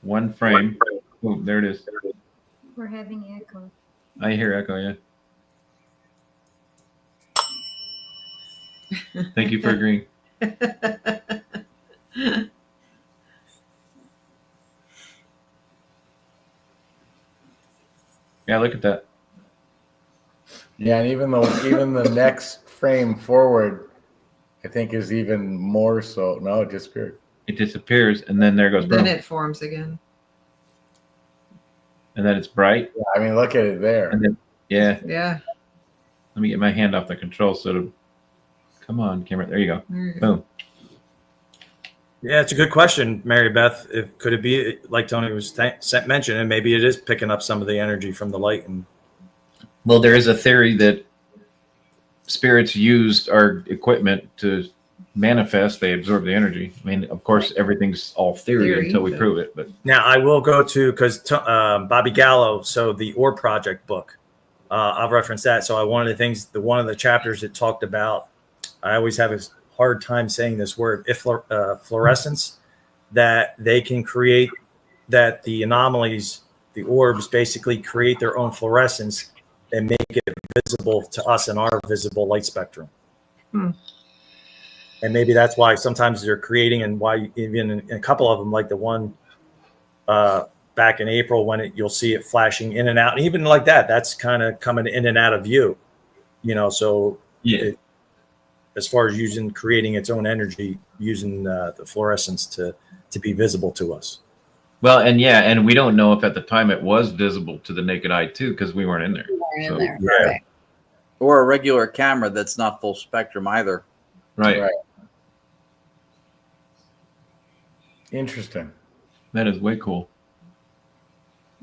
One frame. Oh, there it is. We're having echo. I hear echo. Yeah. Thank you for agreeing. Yeah, look at that. Yeah, and even the next frame forward, I think is even more so. No, it disappeared. It disappears, and then there goes Then boom, it forms again. and then it's bright, Yeah, I mean, look at it there. and then yeah. Yeah. Let me get my hand off the control so to come on, camera. There you go. There you go. Boom. Yeah, it's a good question, Mary Beth. Could it be like Tony was mentioning? And maybe it is picking up some of the energy from the light. And Well, there is a theory that spirits used our equipment to manifest. They absorb the energy. I mean, of course, everything's all theory until we but- prove it. But now I will go to because Bobby Gallo. So the Orb Project book, I've referenced that. So one of the chapters it talked about. I always have a hard time saying this word. Fluorescence, that they can create, that the anomalies, the orbs, basically create their own fluorescence and make it visible to us in our visible light spectrum. Hmm. And maybe that's why sometimes they're creating, and why even in a couple of them, like the one back in April, when you'll see it flashing in and out, and even like that's kind of coming in and out of view, so yeah, as far as creating its own energy, using the fluorescence to be visible to us. well, and we don't know if at the time it was visible to the naked eye too, because we weren't in there. More So- in there. Yeah. Okay. Or a regular camera that's not full spectrum either. Right. Right. Interesting. That is way cool.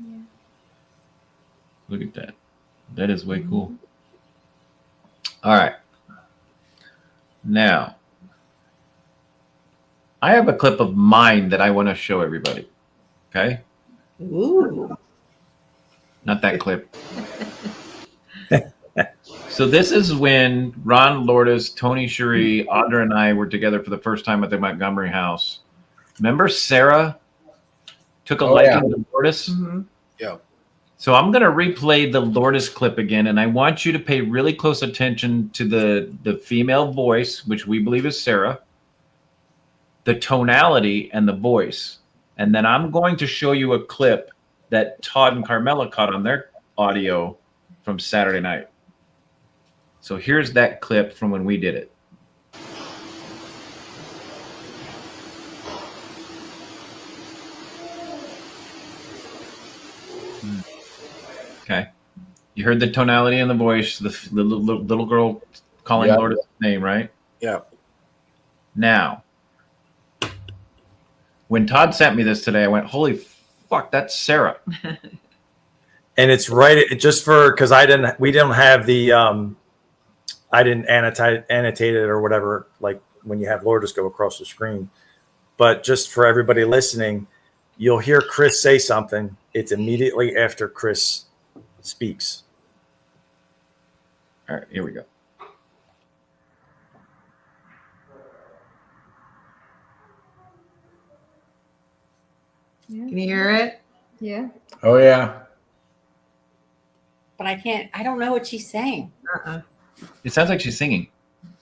Yeah. Look at that. That is way cool. All right. Now, I have a clip of mine that I want to show everybody. Okay? Ooh. Not that clip. So this is when Ron Lourdes, Tony Cherie, Audra, and I were together for the first time at the Montgomery house. Remember Sarah took a Oh, liking yeah. to Lourdes? Mhm. Yeah. So I'm going to replay the Lourdes clip again, and I want you to pay really close attention to the female voice, which we believe is Sarah, the tonality, and the voice. And then I'm going to show you a clip that Todd and Carmela caught on their audio from Saturday night. So here's that clip from when we did it. Okay. You heard the tonality and the voice, the little girl calling Lourdes' name, right? Yeah. Now, when Todd sent me this today, I went, holy fuck, that's Sarah. And it's right just for, because we didn't have the, I didn't annotate it or whatever, like when you have Lourdes go across the screen. But just for everybody listening, you'll hear Chris say something. It's immediately after Chris speaks. All right, here we go. Can you hear it? Yeah. Oh yeah. But I don't know what she's saying. It sounds like she's singing.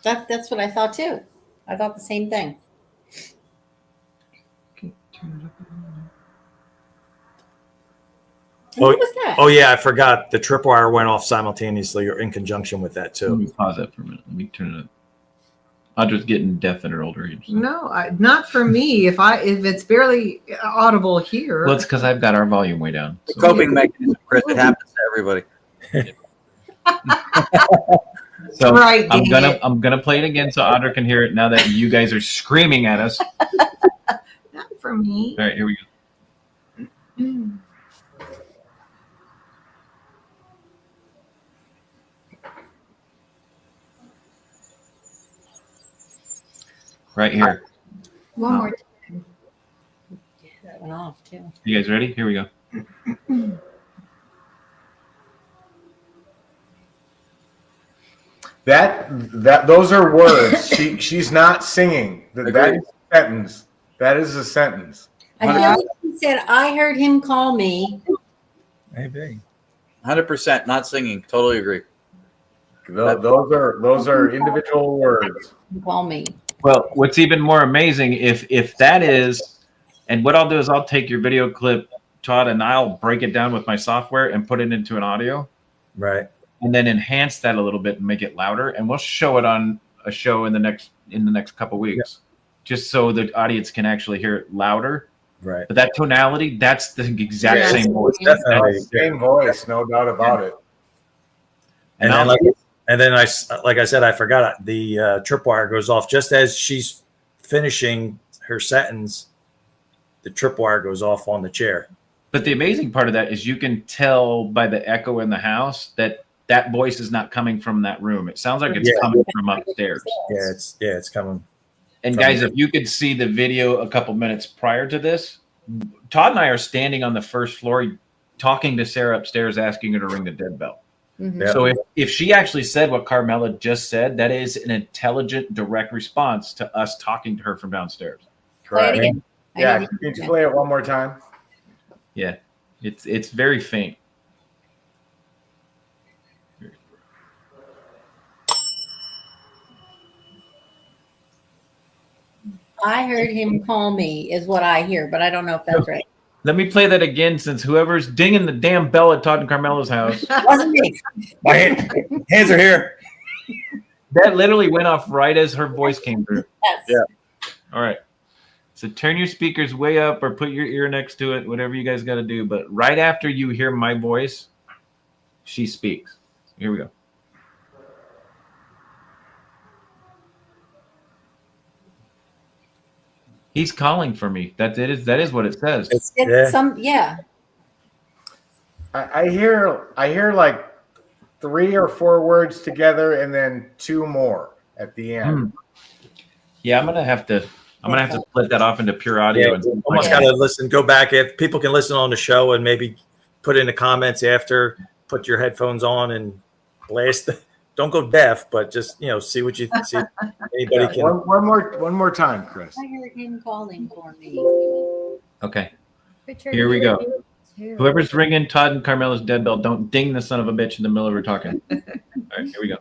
That's what I thought too. I thought the same thing. What was that? Oh yeah, I forgot. The tripwire went off simultaneously or in conjunction with that too. Let me pause that for a minute. Let me turn it up. Audra's getting deaf at her older age. No, not for me. If it's barely audible here. Well, it's because I've got our volume way down. The coping mechanism, Chris. It happens to everybody. So right, I'm gonna play it again so Audra can hear it now that you guys are screaming at us. Not for me. All right, here we go. Right here. One more time. Yeah, that went off too. You guys ready? Here we go. Those are words. She's not singing. That is a sentence. That is a sentence. I feel like he said, I heard him call me. Maybe. 100% not singing. Totally agree. Those are individual words. Call me. Well, what's even more amazing, if that is, and what I'll do is I'll take your video clip, Todd, and I'll break it down with my software and put it into an audio. Right. And then enhance that a little bit and make it louder. And we'll show it on a show in the next couple weeks, just so the audience can actually hear it louder. Right. But that tonality, that's the exact same voice. Definitely. Same voice, no doubt about it. And then like I said, I forgot the tripwire goes off just as she's finishing her sentence. The tripwire goes off on the chair. But the amazing part of that is you can tell by the echo in the house that voice is not coming from that room. It sounds like it's coming from upstairs. Yeah, it's coming. And guys, if you could see the video a couple minutes prior to this, Todd and I are standing on the first floor talking to Sarah upstairs, asking her to ring the dead bell. Mm-hmm. Yeah. So if she actually said what Carmela just said, that is an intelligent, direct response to us talking to her from downstairs. Play it again. Yeah, can you play it one more time? Yeah, it's very faint. I heard him call me is what I hear, but I don't know if that's right. Let me play that again, since whoever's dinging the damn bell at Todd and Carmela's house. Wasn't me. My hands are here. That literally went off right as her voice came through. Yes. Yeah. All right. So turn your speakers way up or put your ear next to it, whatever you guys got to do. But right after you hear my voice, she speaks. Here we go. He's calling for me. That is what it says. I hear like 3 or 4 words together and then 2 more at the end. Yeah, I'm gonna have to split that off into pure audio. Yeah, and almost gotta listen. Go back if people can listen on the show and maybe put in the comments after. Put your headphones on and blast. Don't go deaf, but just see what you see. Anybody can. One more time, Chris. I heard him calling for me. Okay. Here we go. Whoever's ringing Todd and Carmela's dead bell, don't ding the son of a bitch in the middle of her talking. All right, here we go.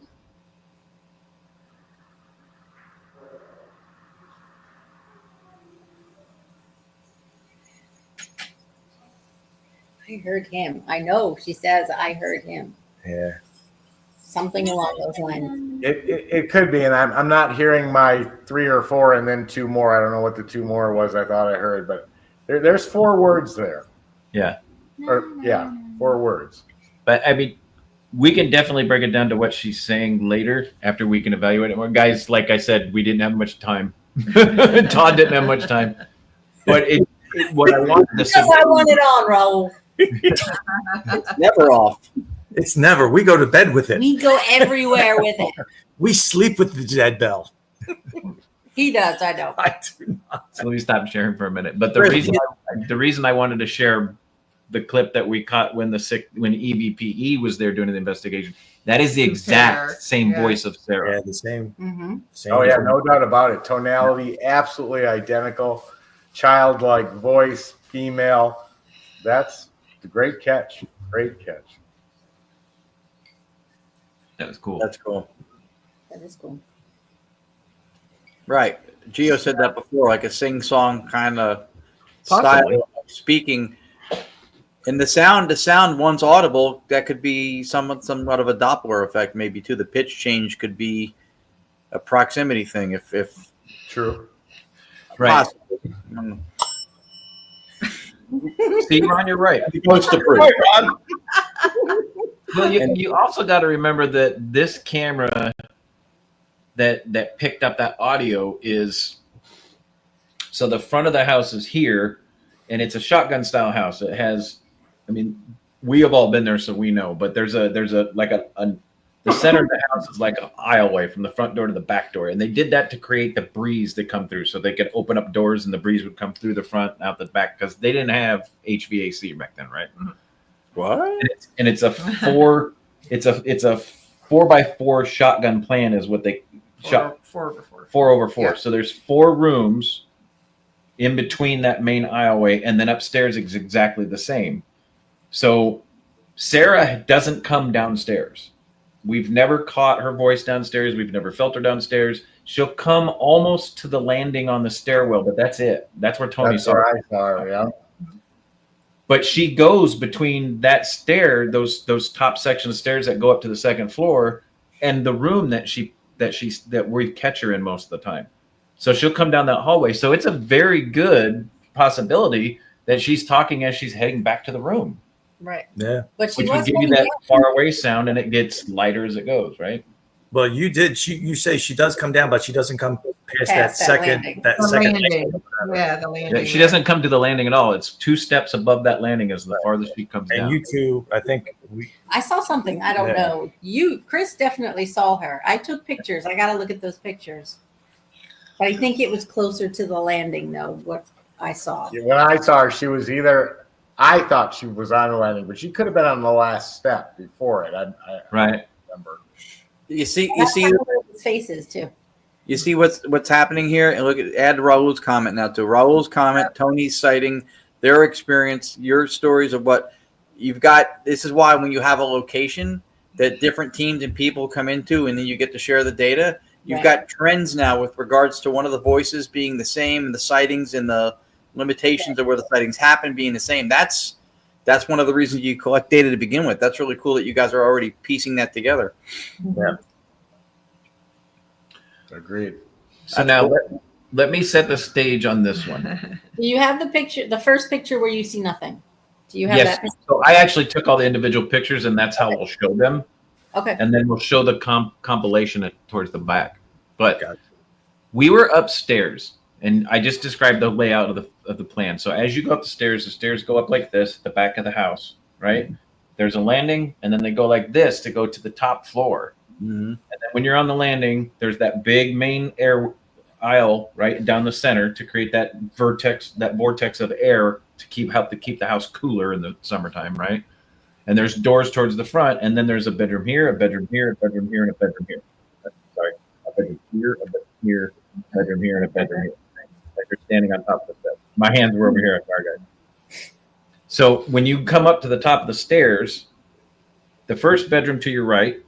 I heard him. I know. She says, I heard him. Yeah. Something along those lines. It could be, and I'm not hearing my 3 or 4 and then 2 more. I don't know what the 2 more was. I thought I heard, but there's 4 words there. Yeah. Or 4 words. But I mean, we can definitely break it down to what she's saying later after we can evaluate it more. Guys, like I said, we didn't have much time. Todd didn't have much time. But what I wanted to say. Because I want it on, Raul. It's never off. It's never. We go to bed with it. We go everywhere with it. We sleep with the dead bell. He does, I know. I do not. So let me stop sharing for a minute. But the reason I wanted to share the clip that we caught when EVPE was there doing the investigation, that is the exact same voice of Sarah. Yeah, the same. Mm-hmm. Same. Oh yeah, no doubt about it. Tonality, absolutely identical. Childlike voice, female. That's a great catch. Great catch. That was cool. That's cool. That is cool. Right. Gio said that before, like a sing-song kind of Possibly. style of speaking. And the sound once audible, that could be somewhat of a Doppler effect, maybe too. The pitch change could be a proximity thing, if True. Right. possible. See, Ron, you're right. Supposed to prove. Well, you also got to remember that this camera that picked up that audio is, so the front of the house is here, and it's a shotgun style house. It has, I mean, we have all been there, so we know. But there's a the center of the house is like an aisleway from the front door to the back door, and they did that to create the breeze to come through, so they could open up doors and the breeze would come through the front and out the back, because they didn't have HVAC back then, right? What? And it's a 4x4 shotgun plan is what they shot. 4x4. 4x4. Yeah. So there's 4 rooms in between that main aisleway, and then upstairs is exactly the same. So Sarah doesn't come downstairs. We've never caught her voice downstairs. We've never felt her downstairs. She'll come almost to the landing on the stairwell, but that's it. That's where Toni That's saw her. where I saw her, yeah. But she goes between that stair, those top section of stairs that go up to the second floor, and the room that we catch her in most of the time. So she'll come down that hallway. So it's a very good possibility that she's talking as she's heading back to the room. Right. Yeah. But she Which would was give you that far away sound, and it gets lighter as it goes, right? Well, you did. You say she does come down, but she doesn't come past that that second. landing. That The second. landing. Yeah, the landing. Yeah, she doesn't come to the landing at all. It's 2 steps above that landing is the farthest she comes And down. you two, I think I saw something. I don't know. Chris definitely saw her. I took pictures. I got to look at those pictures. But I think it was closer to the landing, though, what I saw. When I saw her, she was I thought she was on the landing, but she could have been on the last step before it. I Right. remember. You see His faces, too. You see what's happening here, and add Raul's comment now to Raul's comment, Toni's citing their experience, your stories of what you've got. This is why when you have a location that different teams and people come into, and then you get to share the data, you've got trends now with regards to one of the voices being the same, and the sightings and the limitations of where the sightings happen being the same. That's one of the reasons you collect data to begin with. That's really cool that you guys are already piecing that together. Yeah. Agreed. So now let me set the stage on this one. Do you have the picture, the first picture where you see nothing? Do you have Yes. that picture? So I actually took all the individual pictures, and that's how we'll show them. Okay. And then we'll show the compilation towards the back. But we were upstairs, and I just described the layout of the plan. So as you go up the stairs go up like this, the back of the house, right? There's a landing, and then they go like this to go to the top floor. Mm-hmm. And then when you're on the landing, there's that big main air aisle right down the center to create that vortex of air to help keep the house cooler in the summertime, right? And there's doors towards the front, and then there's a bedroom here, a bedroom here, a bedroom here, and a bedroom here. Sorry, a bedroom here, a bedroom here, a bedroom here, and a bedroom here. Like you're standing on top of the steps. My hands were over here. Sorry, guys. So when you come up to the top of the stairs, the first bedroom to your right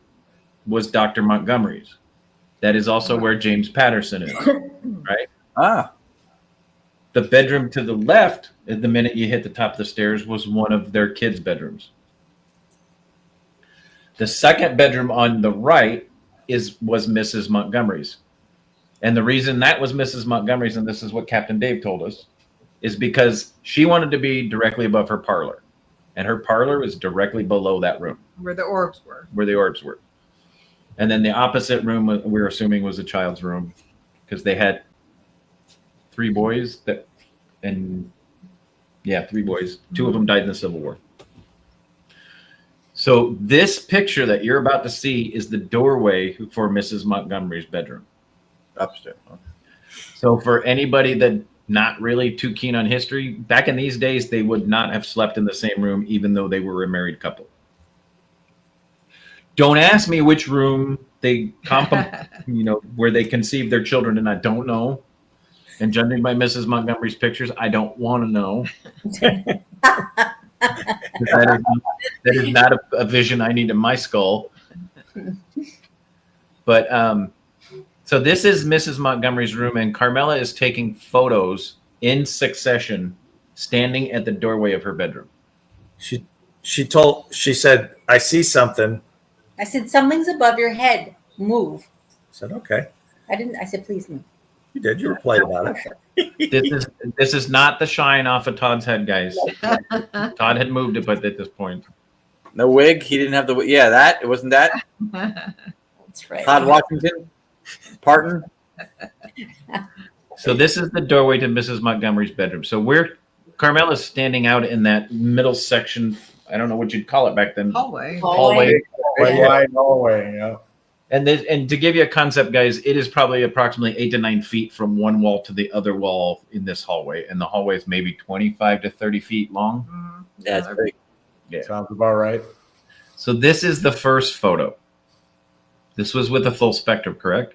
was Dr. Montgomery's. That is also where James Patterson is, right? Ah. The bedroom to the left, at the minute you hit the top of the stairs, was one of their kids' bedrooms. The second bedroom on the right was Mrs. Montgomery's. And the reason that was Mrs. Montgomery's, and this is what Captain Dave told us, is because she wanted to be directly above her parlor. And her parlor is directly below that room. Where the orbs were. Where the orbs were. And then the opposite room, we're assuming, was a child's room. Because they had 3 boys. 3 boys. 2 of them died in the Civil War. So this picture that you're about to see is the doorway for Mrs. Montgomery's bedroom. Upstairs. Okay. So for anybody that not really too keen on history, back in these days, they would not have slept in the same room, even though they were a married couple. Don't ask me which room they where they conceived their children, and I don't know. And judging by Mrs. Montgomery's pictures, I don't want to know. that is not a vision I need in my skull. But so this is Mrs. Montgomery's room, and Carmela is taking photos in succession, standing at the doorway of her bedroom. She said, "I see something." I said, something's above your head. Move. I said, "Okay." I said, please move. You did. You were polite about it. This is not the shine off of Todd's head, guys. Todd had moved it, but at this point, no wig. He didn't have the wig. Yeah, that it wasn't that. That's right. Todd Washington, Parton. So this is the doorway to Mrs. Montgomery's bedroom. So Carmela's standing out in that middle section. I don't know what you'd call it back then. Hallway. Wide hallway. Yeah. And to give you a concept, guys, it is probably approximately 8 to 9 feet from one wall to the other wall in this hallway, and the hallway is maybe 25 to 30 feet long. Mm-hmm. Yeah, it's big. Yeah, sounds about right. So this is the first photo. This was with a full spectrum, correct?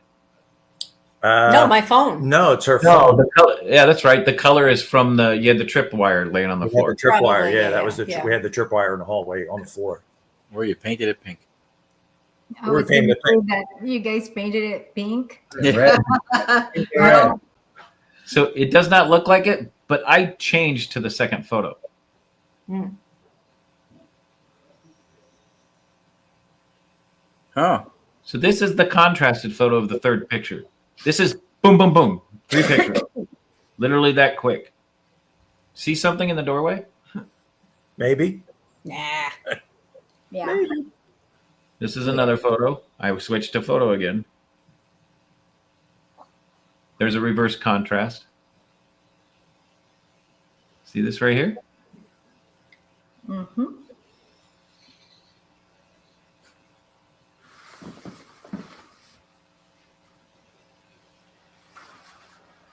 No, my phone. No, it's her phone. The color, yeah, that's right. The color is from you had the tripwire laying on the floor. The tripwire, Probably, yeah, that was we had the tripwire in the hallway on the floor. Where you painted it pink. I was going to say that you guys painted it pink. Red. So it does not look like it, but I changed to the second photo. Mm. Huh. So this is the contrasted photo of the third picture. This is boom, boom, boom. 3 pictures. Literally that quick. See something in the doorway? Maybe. Nah. Yeah. Maybe. This is another photo. I switched to photo again. There's a reverse contrast. See this right here? Mm-hmm.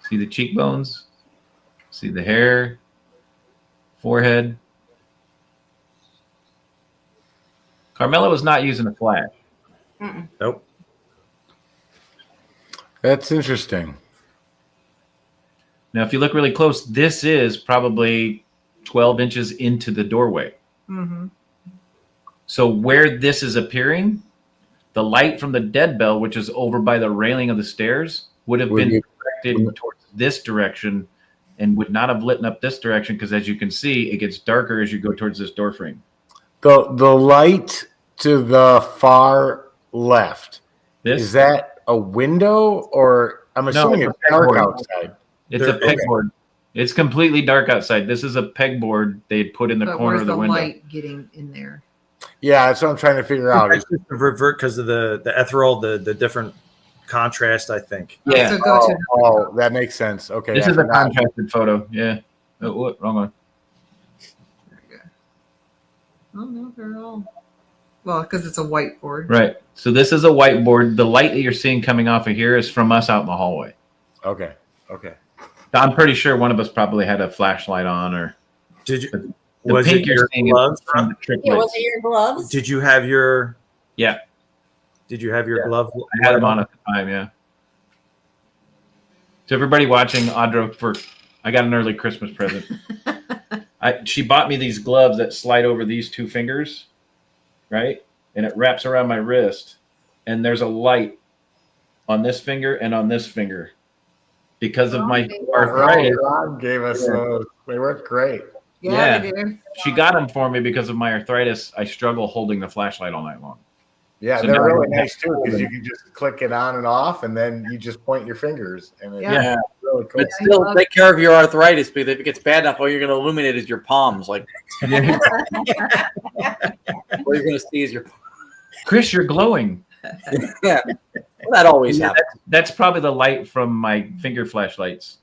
See the cheekbones? See the hair? Forehead? Carmela was not using a flash. Mm-mm. Nope. That's interesting. Now, if you look really close, this is probably 12 inches into the doorway. Mm-hmm. So where this is appearing, the light from the dead bell, which is over by the railing of the stairs, would have been directed towards this direction and would not have lit up this direction because, as you can see, it gets darker as you go towards this door frame. The light to the far left, is that a window, or I'm assuming it's dark outside? It's a pegboard. It's completely dark outside. This is a pegboard they put in the corner of the window. Where's the light getting in there? Yeah, that's what I'm trying to figure out. It's just revert because of the ethereal, the different contrast, I think. Yeah. So go to that makes sense. Okay. This is a contrasted photo. Yeah. Oh, wrong one. Oh no, they're all because it's a whiteboard. Right. So this is a whiteboard. The light that you're seeing coming off of here is from us out in the hallway. Okay. I'm pretty sure one of us probably had a flashlight on, or Did you? the Was pink it you're your seeing gloves? is from the triplets. Yeah, was it your gloves? Did you have your? Yeah. Did you have your glove? I had them on at the time, yeah. So everybody watching, Audra, I got an early Christmas present. I She bought me these gloves that slide over these two fingers, right? And it wraps around my wrist. And there's a light on this finger and on this finger because of my arthritis. Ron gave us those. They work great. Yeah, they do. She got them for me because of my arthritis. I struggle holding the flashlight all night long. Yeah, So they're now really I- nice too because you can just click it on and off, and then you just point your fingers, and it's Yeah. really cool. But still, take care of your arthritis because if it gets bad enough, all you're going to illuminate is your palms. Like, all you're going to see is your. Chris, you're glowing. Yeah, well, that always happens. That's probably the light from my finger flashlights.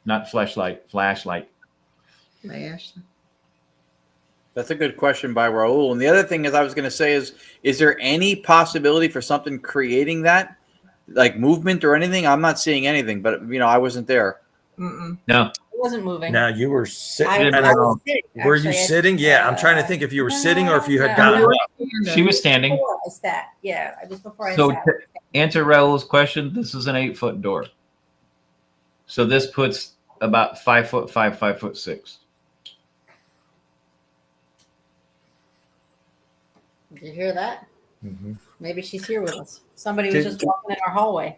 Not flashlight. That's a good question by Raul. And the other thing is, I was going to say is there any possibility for something creating that, like movement or anything? I'm not seeing anything, but I wasn't there. Mm-mm. No. It wasn't moving. Now you were sitting. I was sitting, Were you actually. sitting? Yeah, I'm trying to think if you were sitting or if you had gotten No. up. She was standing. Before I sat. Yeah, it was before I So sat. to answer Raul's question, this is an 8-foot door. So this puts about 5'5", 5'6". Did you hear that? Mhm. Maybe she's here with us. Somebody was just walking in our hallway.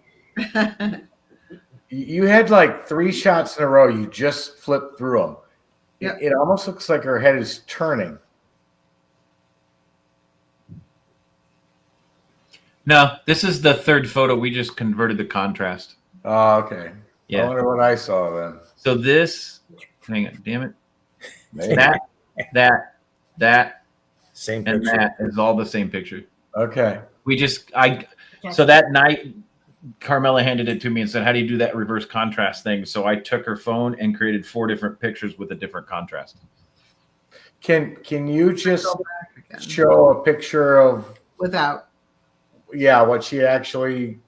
You had like 3 shots in a row. You just flipped through them. Yep. It almost looks like her head is turning. No, this is the third photo. We just converted the contrast. Oh, okay. I Yeah. wonder what I saw then. So this, hang on, damn it. Maybe. That, Same and picture. that is all the same picture. Okay. So that night, Carmela handed it to me and said, how do you do that reverse contrast thing? So I took her phone and created 4 different pictures with a different contrast. Can you just Go back again. show a picture of Without. what she actually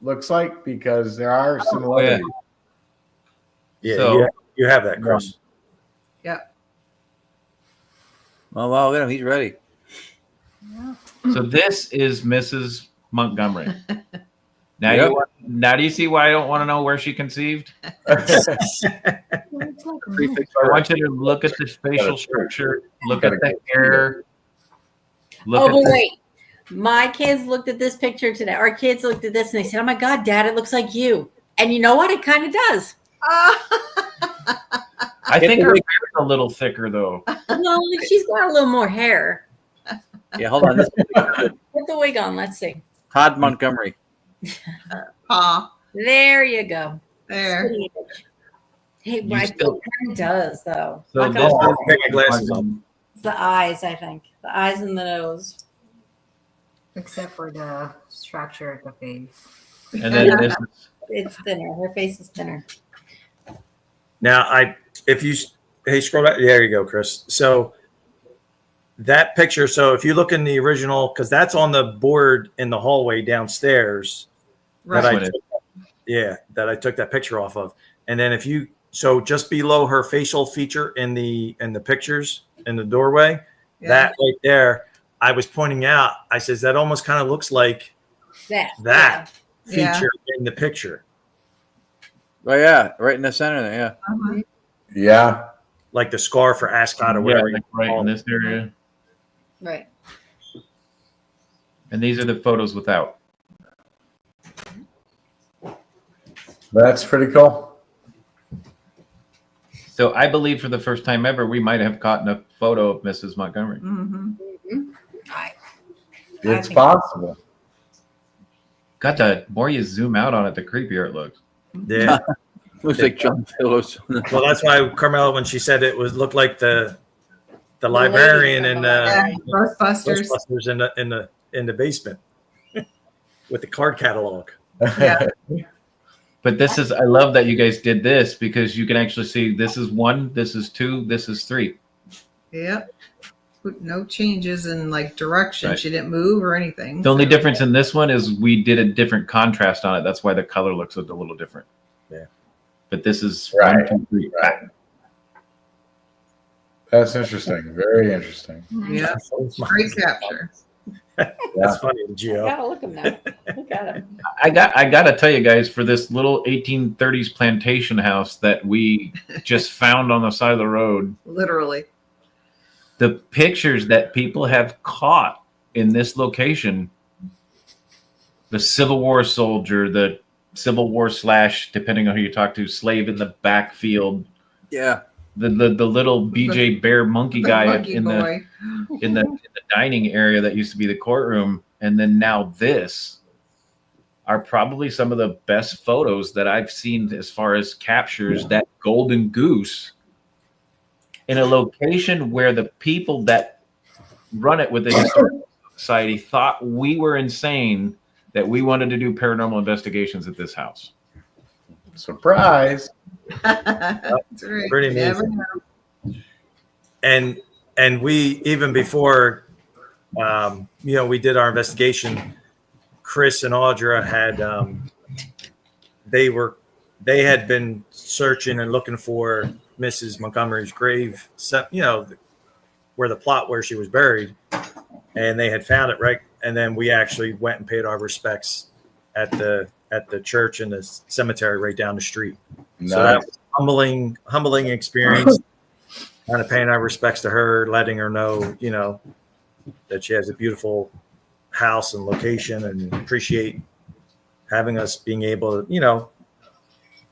looks like? Because there are similarities. Yeah, So- you have that, Chris. Oh, wow, look at him. He's ready. So this is Mrs. Montgomery. Now, Yep. now do you see why I don't want to know where she conceived? I want you to look at the facial structure, look at the hair. Oh, but wait. My kids looked at this picture today. Our kids looked at this and they said, oh my God, Dad, it looks like you. And you know what? It kind of does. I think her hair is a little thicker, though. Well, she's got a little more hair. Yeah, hold on. This is Put the wig on. Let's see. Todd Montgomery. Paw. There you go. There. Hey, You my still- it kind of does, though. So Like this I- is Take my glasses off. It's the eyes, I think. The eyes and the nose. Except for the structure of the face. And then this is, It's thinner. Her face is thinner. Now, scroll down. There you go, Chris. So that picture. So if you look in the original, because that's on the board in the hallway downstairs. Right. That one is. that I took that picture off of. And then so just below her facial feature in the pictures in the doorway, Yeah. that right there, I was pointing out. I says that almost kind of looks like that Yeah. feature in the picture, Oh, yeah, right in the center there. Yeah. Uh-huh. Yeah. like the scar for Ascot or yeah, whatever. like right in this area. Right. And these are the photos without. That's pretty cool. So I believe for the first time ever, we might have caught a photo of Mrs. Montgomery. Mhm. It's possible. God, the more you zoom out on it, the creepier it looks. Yeah. Looks like John Phillips. Well, that's why Carmela, when she said it looked like the librarian in Yeah. Ghostbusters. Ghostbusters in the basement with the card catalog. Yeah. But I love that you guys did this because you can actually see this is 1, this is 2, this is 3. Yep. No changes in like direction. Right. She didn't move or anything. The only difference in this one is we did a different contrast on it. That's why the color looks a little different. Yeah. But this is Right. 1, 2, 3. Right. That's interesting. Very interesting. Yeah. Great capture. That's funny, I Gio. gotta look him now. Look at him. I gotta tell you guys, for this little 1830s plantation house that we just found on the side of the road, Literally. the pictures that people have caught in this location, the Civil War soldier, the Civil War / depending on who you talk to, slave in the backfield, Yeah. the little BJ Bear monkey The guy monkey in boy. the dining area that used to be the courtroom, and then now this are probably some of the best photos that I've seen as far as captures that golden goose in a location where the people that run it with the Historical Society thought we were insane that we wanted to do paranormal investigations at this house. Surprise. That's right. Pretty Never amazing. know. And we, even before we did our investigation, Chris and Audra had they had been searching and looking for Mrs. Montgomery's grave, where the plot where she was buried, and they had found it, right? And then we actually went and paid our respects at the church and the cemetery right down the street. Nice. So that was a humbling experience. Kind of paying our respects to her, letting her know, that she has a beautiful house and location, and appreciate having us being able to,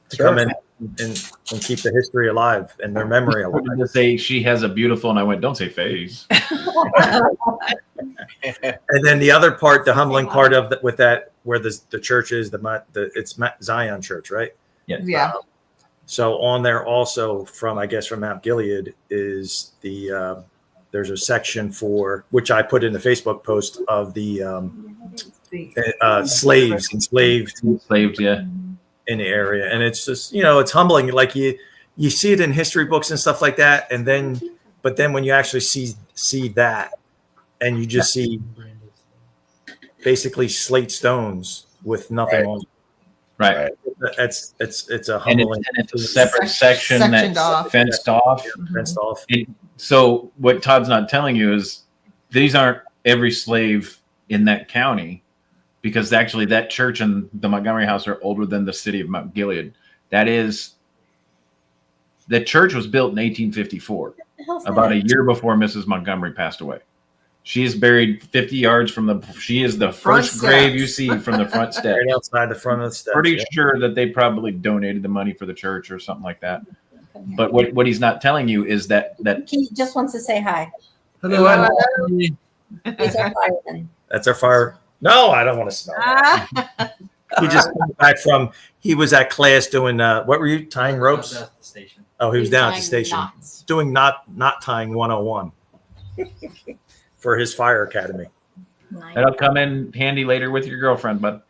to come in and keep the history alive and their memory alive. To say she has a beautiful, and I went, don't say face. And then the other part, the humbling part of with that, where the church is, it's Zion Church, right? Yeah. So on there also from Mount Gilead is there's a section for, which I put in the Facebook post, of the slaves enslaved Yeah. in the area. And it's just, it's humbling. Like you see it in history books and stuff like that. But then when you actually see that, and you just see basically slate stones with nothing on it. Right. It's a And humbling. it's a separate section Sectioned that's off. fenced off. Fenced off. So what Todd's not telling you is these aren't every slave in that county, because actually that church and the Montgomery house are older than the city of Mount Gilead. The church was built in 1854, about a year before Mrs. Montgomery passed away. She is buried 50 yards from she is the Front first grave you steps. see from the front steps. Right outside the front of the steps. Pretty sure that they probably donated the money for the church or something like that. But what he's not telling you is that He just wants to say hi. Hello. He's our fireman. That's our fire. No, I don't want to smell that. He just came back he was at class doing, what were you, tying ropes? At the station. Oh, he was He's down at the tying station knots. doing not tying 101 for his fire academy. that'll come in handy later with your girlfriend, bud.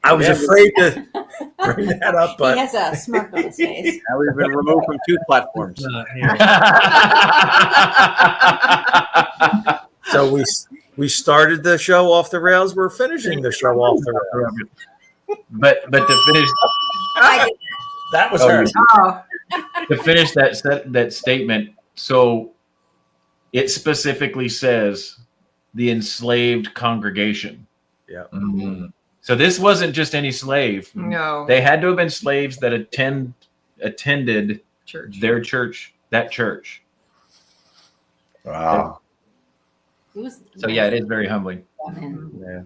I was afraid to bring that up, He but has a smirk on his face. Now we've been removed from 2 platforms. so we started the show off the rails. We're finishing the show off the rails. But to finish That was Oh, her. Oh, to finish that statement, so it specifically says the enslaved congregation. Yeah. Mm-hmm. So this wasn't just any slave. no. They had to have been slaves that attended Church. their church, that church. Wow. So yeah, it is very humbling. Yeah.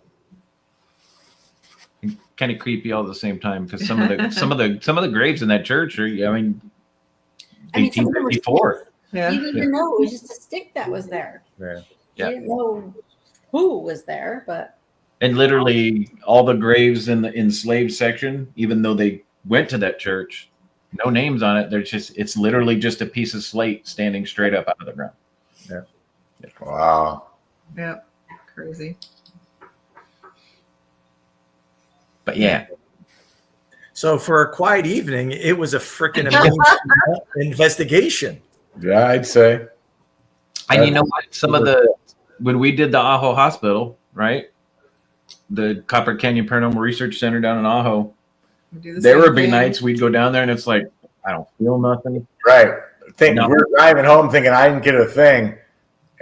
Kind of creepy all at the same time, because some of the graves in that church are, some of them were 1854. Yeah. You didn't even know it was just a stick that was there. Yeah. Yeah. You didn't know who was there, but And literally all the graves in the enslaved section, even though they went to that church, no names on it. It's literally just a piece of slate standing straight up out of the ground. Yeah. Wow. Yep. Crazy. But yeah, So for a quiet evening, it was a freaking amazing investigation. Yeah, I'd say. and you know what? When we did the Ajo Hospital, right? The Copper Canyon Paranormal Research Center down in Ajo, We do the there same would be thing. nights we'd go down there and it's like, I don't feel nothing. Right. No. We're driving home thinking I didn't get a thing.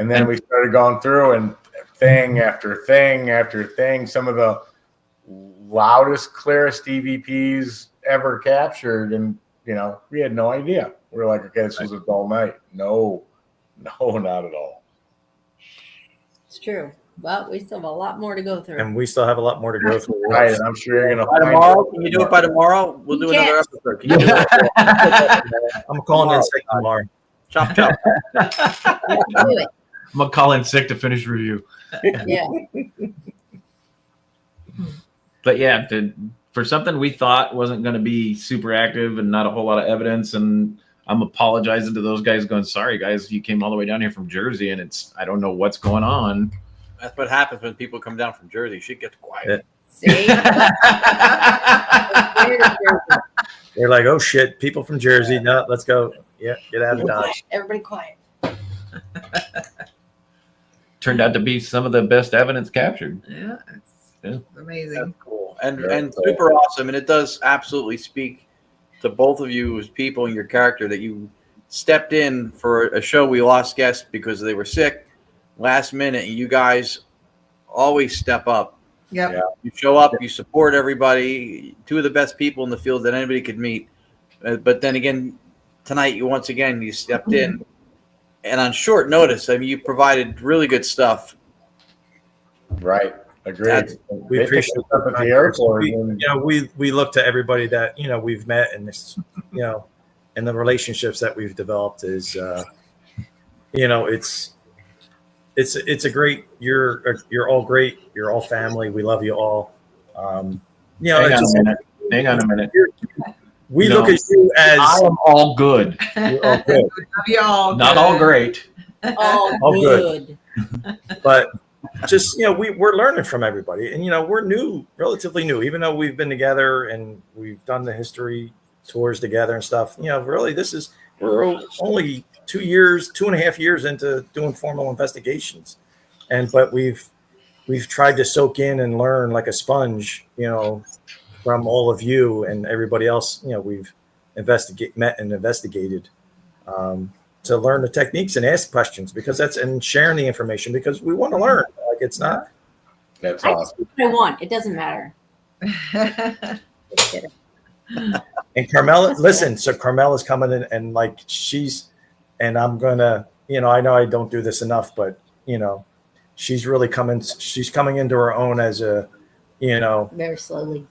And then we started going through and thing after thing after thing. Some of the loudest, clearest EVPs ever captured. And, we had no idea. We were like, okay, this was a dull night. No, not at all. It's true. Well, we still have a lot more to go through. And we still have a lot more to go through. Right, and I'm sure you're going to By tomorrow, can you do it by tomorrow? We'll do another episode. Can you do it? I'm calling in sick tomorrow. Chop, chop. Do it. I'm gonna call in sick to finish review. Yeah. But yeah, for something we thought wasn't going to be super active and not a whole lot of evidence, and I'm apologizing to those guys, going, sorry guys, you came all the way down here from Jersey, and I don't know what's going on. That's what happens when people come down from Jersey. Shit gets quiet. See? They're like, oh shit, people from Jersey. No, let's go. Yeah, get out of Dodge. Everybody quiet. Turned out to be some of the best evidence captured. Yeah, it's amazing. That's cool. And super awesome. And it does absolutely speak to both of you as people and your character that you stepped in for a show we lost guests because they were sick last minute, and you guys always step up. Yep. Yeah. You show up, you support everybody, two of the best people in the field that anybody could meet. But then again, tonight, you stepped in, and on short notice, I mean, you provided really good stuff. Right. Agreed. We appreciate stuff at the airport. We look to everybody that, we've met, and this, and the relationships that we've developed is, it's a great, you're all great. You're all family. We love you all. Hang on a minute. We look at you as I am all good. You're all good. Love you all. Not good. all great. All good. But just, we're learning from everybody, and, we're relatively new, even though we've been together and we've done the history tours together and stuff. Really, we're only 2.5 years into doing formal investigations. But we've tried to soak in and learn like a sponge, from all of you and everybody else, we've met and investigated, to learn the techniques and ask questions, and sharing the information, because we want to learn. Like, it's not. That's I awesome. do what I want. It doesn't matter. And Carmela, listen, so Carmela's coming in, and like and I'm gonna, I know I don't do this enough, but she's really coming into her own as a, Very slowly.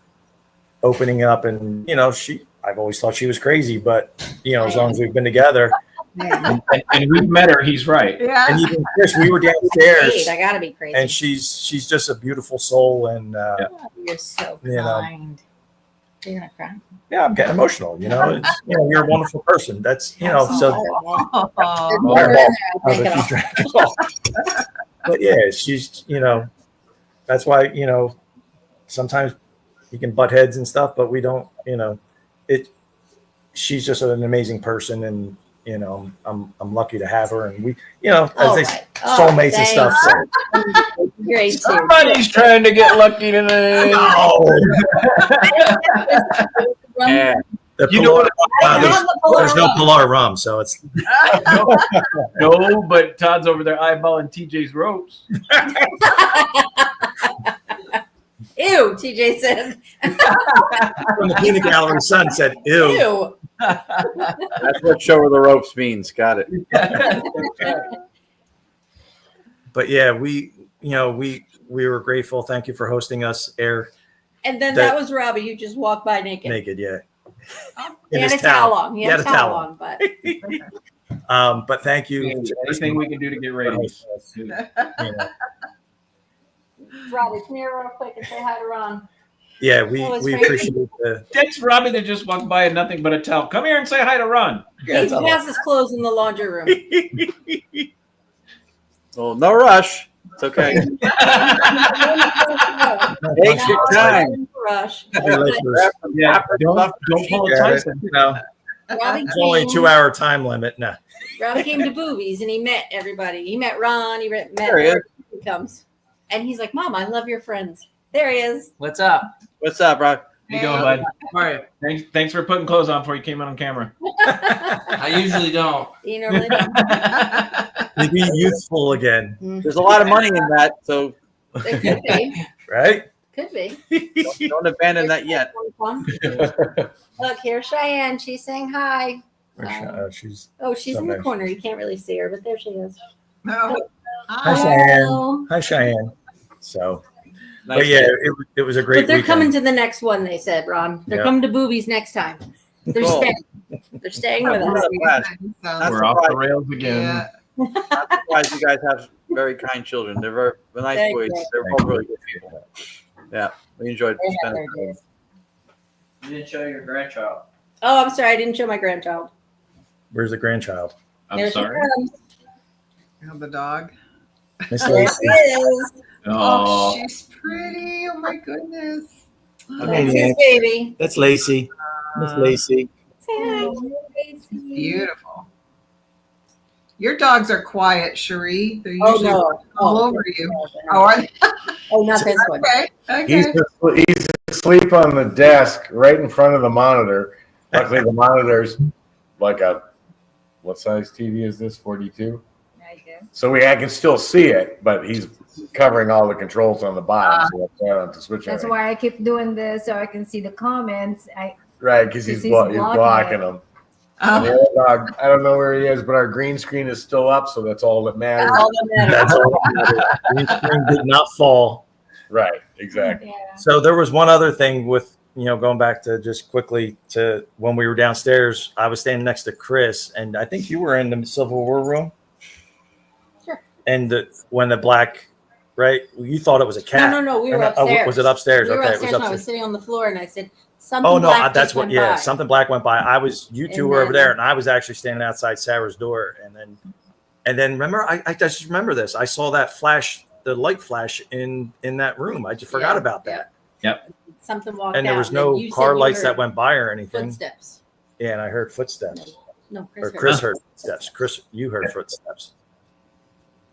opening up, and I've always thought she was crazy, but as long as we've been together, and we've met her, he's right. Yeah. and even Chris, we were downstairs, I gotta be crazy. and she's just a beautiful soul, and You're so You know. kind. You're gonna cry. yeah, I'm getting emotional. It's, you're a wonderful person. That's so. Oh. But yeah, she's that's why sometimes you can butt heads and stuff, but we don't. She's just an amazing person, and I'm lucky to have her, and we soulmates and stuff. So. Great. Somebody's trying to get lucky today. Yeah. There's no Pilar rum, so it's No, but Todd's over there eyeballing TJ's ropes. Ew, TJ said. from the peanut gallery. Son said, "Ew." Ew. That's what show her the ropes means. Got it. But yeah, we were grateful. Thank you for hosting us, Air. And then that was Robbie who just walked by naked. Yeah. He had a towel on. He had a towel on, but. But thank you. Anything we can do to get ready. Robbie, come here real quick and say hi to Ron. Yeah, we appreciate the. That's Robbie that just walked by and nothing but a towel. Come here and say hi to Ron. He has his clothes in the laundry room. Well, no rush. It's okay. Take your time. Rush. Yeah, don't pull a Tyson. Robbie It's only a 2-hour time limit. No. Robbie came to Boobies and he met everybody. He met Ron. He met. There he is. He comes, and he's like, "Mom, I love your friends." There he is. What's up? What's up, bro? How you doing, bud? All right. Thanks for putting clothes on before you came out on camera. I usually don't. You normally don't. to be youthful again. There's a lot of money in that, so It could be. Right? Could be. don't abandon that yet. Look, here's Cheyenne. She's saying hi. She's She's in the corner. You can't really see her, but there she is. No. Hi, Hi. Cheyenne. Hi, Cheyenne. So, Nice. but yeah, it was a great But they're weekend. coming to the next one, they said, Ron. They're Yeah. coming to Boobies next time. They're Cool. staying. They're staying with us. That's We're off the rails again. Yeah. I'm surprised you guys have very kind children. They're very nice Thank boys. you. They're both really good people. Yeah, we enjoyed They have spending their time. days. You didn't show your grandchild. Oh, I'm sorry. I didn't show my grandchild. Where's the grandchild? I'm There she sorry. comes. Oh, the dog. Miss There Lacey. she is. Oh, Oh, she's pretty. Oh my goodness. That's yeah. his baby. That's Lacey. Miss Lacey. Say hi, Oh, Lacey. beautiful. Your dogs are quiet, Cherie. They're Oh, usually no. all Oh, over you. no, Oh, are they? Oh, not this one. Okay. He's asleep on the desk right in front of the monitor. Luckily, the monitor's like what size TV is this? 42. I guess. So I can still see it, but he's covering all the controls on the bottom. So I don't have to switch That's anything. why I keep doing this so I can see the comments. Right, because he's blocking them. And the Oh, other dog, I don't know where he is, but our green screen is still up, so that's all that matters. That's all that matters. That's all that matters. Green screen did not fall. Right, exactly. Yeah. So there was one other thing with, going back to just quickly to when we were downstairs, I was standing next to Chris, and I think you were in the Civil War room. Sure. And when the black, right, you thought it was a cat. No. We were Or no, oh, upstairs. was it upstairs? We were Okay, upstairs it was and I was upstairs. sitting on the floor and I said, something Oh no, black that's just what. went Yeah, by. something black went by. You two And were over then- there, and I was actually standing outside Sarah's door, and then remember, I just remember this. I saw that flash, the light flash in that room. I just forgot Yeah, about that. Something walked And there out, was no you said car you lights heard that went by or anything. Footsteps. Yeah, and I heard footsteps. No, Or Chris. Chris heard footsteps. Chris, you heard footsteps.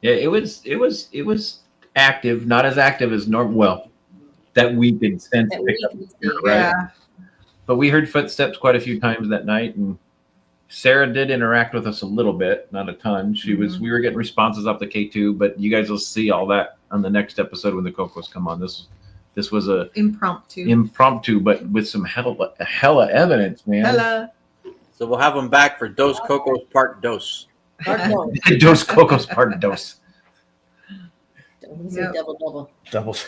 yeah. It was active, not as active as normal. Well, that we could sense. That pick we up can see. here, right? yeah. But we heard footsteps quite a few times that night, and Sarah did interact with us a little bit, not a ton. We were getting responses off the K2, but you guys will see all that on the next episode when the Cocos come on. This was a impromptu, but with some hella evidence, man. Hello. So we'll have them back for Dos Cocos Part Dos. Dos Cocos part dos. Yep. Double. Doubles.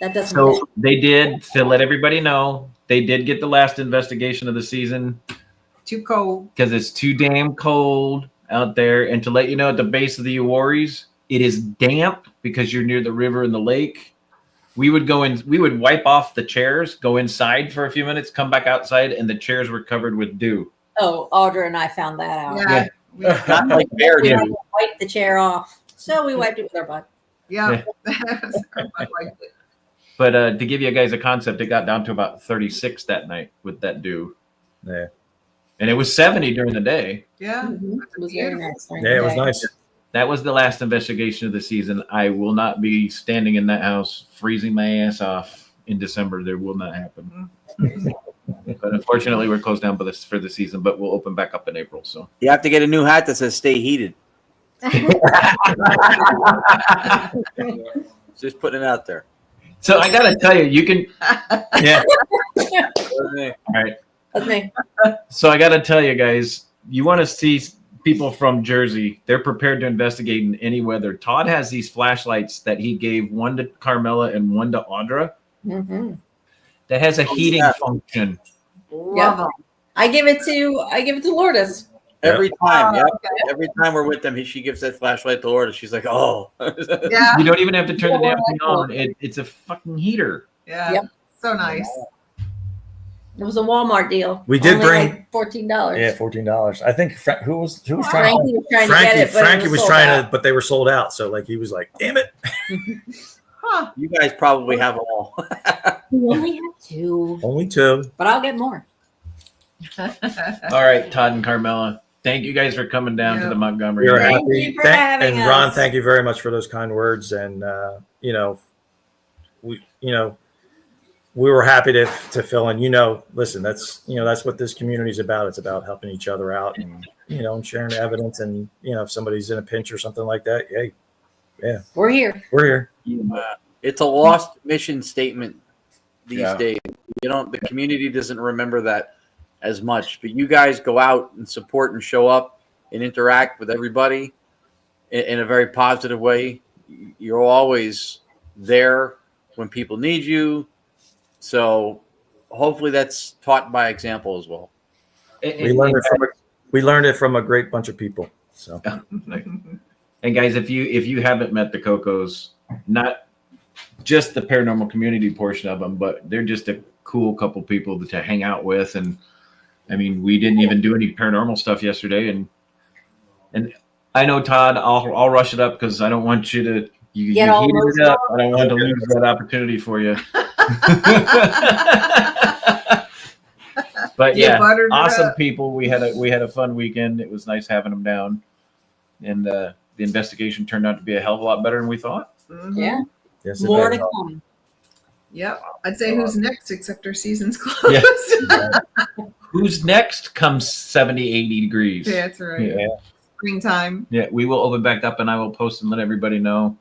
That doesn't So they did, to let everybody know, they did get the last investigation of the season Too cold. because it's too damn cold out there. And to let you know, at the base of the Uwaris, it is damp because you're near the river and the lake. We would wipe off the chairs, go inside for a few minutes, come back outside, and the chairs were covered with dew. Oh, Audra and I found that out. Yeah. Not like bear We do. had to wipe the chair off. So we wiped it with our butt. Yeah. But to give you guys a concept, it got down to about 36 that night with that dew. Yeah. And it was 70 during the day. Yeah. It was very nice. during Yeah, the it was day. nice. That was the last investigation of the season. I will not be standing in that house freezing my ass off in December. There will not happen. But unfortunately, we're closed down for the season, but we'll open back up in April. So You have to get a new hat that says "Stay Heated." Just putting it out there. So I gotta tell you, you can, yeah. Okay. All right. That's me. So I gotta tell you guys, you want to see people from Jersey? They're prepared to investigate in any weather. Todd has these flashlights that he gave, one to Carmela and one to Audra, Mm-hmm. that has a heating function. Love them. I give it to Lourdes. Every time, yeah. okay. Every time we're with them, she gives that flashlight to Lord. She's like, "Oh, Yeah. You don't even have to turn the damn thing on. It's a fucking heater. Yeah. Yep. So nice. It was a Walmart deal. We did Only bring- like $14. Yeah, $14. I think who was trying? Frankie was trying to get it, but Frankie it was sold trying out. to, but they were sold out. So like he was like, "Damn it!" Huh. you guys probably have them all." We only have 2, Only 2. but I'll get more. All right, Todd and Carmela, thank you guys for coming down to the Montgomery. We were Thank happy. you for having and Ron, us. thank you very much for those kind words. And we were happy to fill in. Listen, that's what this community is about. It's about helping each other out and and sharing evidence. And if somebody's in a pinch or something like that, hey, yeah, we're here. It's a lost mission statement these days. The community doesn't remember that as much, but you guys go out and support and show up and interact with everybody in a very positive way. You're always there when people need you. So hopefully that's taught by example as well. We learned it from a great bunch of people. So, and guys, if you haven't met the Cocos, not just the paranormal community portion of them, but they're just a cool couple people to hang out with. And I mean, we didn't even do any paranormal stuff yesterday. And I know, Todd, I'll rush it up because I don't want you to heat it up. I don't want to lose that opportunity for you. But yeah, awesome people. We had a fun weekend. It was nice having them down, and the investigation turned out to be a hell of a lot better than we thought. Mm-hmm. Yeah, yes, more to come. Yep, I'd say who's next, except our season's closed. Yeah. Who's next comes 70, 80 degrees. Yeah, that's right. Yeah. Springtime. Yeah, we will open back up, and I will post and let everybody know.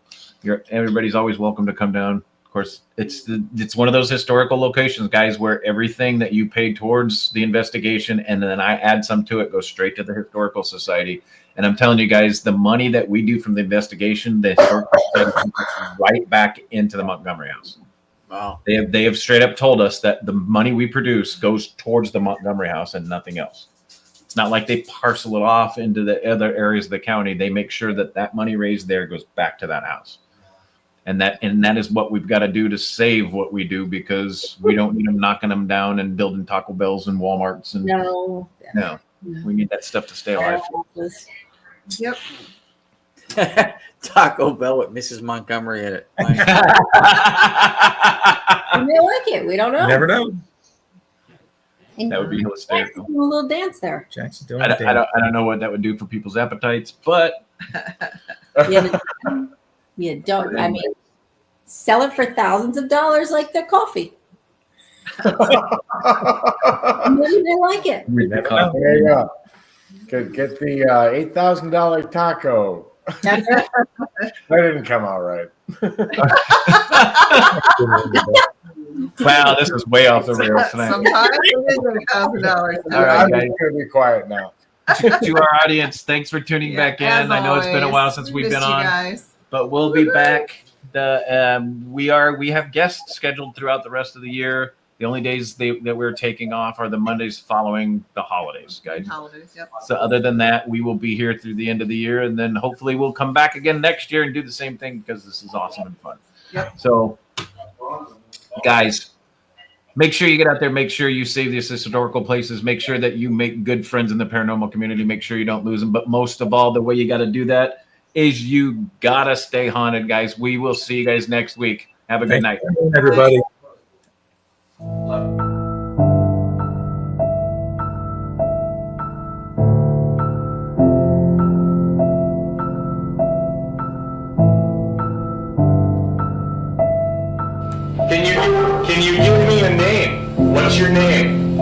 Everybody's always welcome to come down. Of course, it's one of those historical locations, guys, where everything that you paid towards the investigation, and then I add some to it, goes straight to the Historical Society. And I'm telling you guys, the money that we do from the investigation, the Historical Society puts right back into the Montgomery House. Wow. They have straight up told us that the money we produce goes towards the Montgomery House and nothing else. It's not like they parcel it off into the other areas of the county. They make sure that money raised there goes back to that house. And that is what we've got to do to save what we do, because we don't need them knocking them down and building Taco Bells and Walmarts. And no, we need that stuff to stay alive. Yep. Taco Bell with Mrs. Montgomery in it. We may like it. We don't know. Never know. That would be hysterical. Jackson's doing a little dance there. Jackson's doing I don't know what that would do for people's appetites, but You don't. I mean, sell it for thousands of dollars like their coffee. Maybe they like it. There you go. Get the $8,000 taco. That didn't come out right. Wow, this is way off the rails tonight. Sometimes it is $1,000. All right, I'm guys. just going to be quiet now. To our audience, thanks for tuning back in. I know it's been a while since we've been on, guys. but we'll be back. We have guests scheduled throughout the rest of the year. The only days that we're taking off are the Mondays following the holidays, guys. Holidays, yep. So other than that, we will be here through the end of the year, and then hopefully we'll come back again next year and do the same thing, because this is awesome and fun. Yep. So, guys, make sure you get out there. Make sure you save these historical places. Make sure that you make good friends in the paranormal community. Make sure you don't lose them. But most of all, the way you got to do that is you got to stay haunted, guys. We will see you guys next week. Have a good night. Everybody. Can you give me a name? What's your name?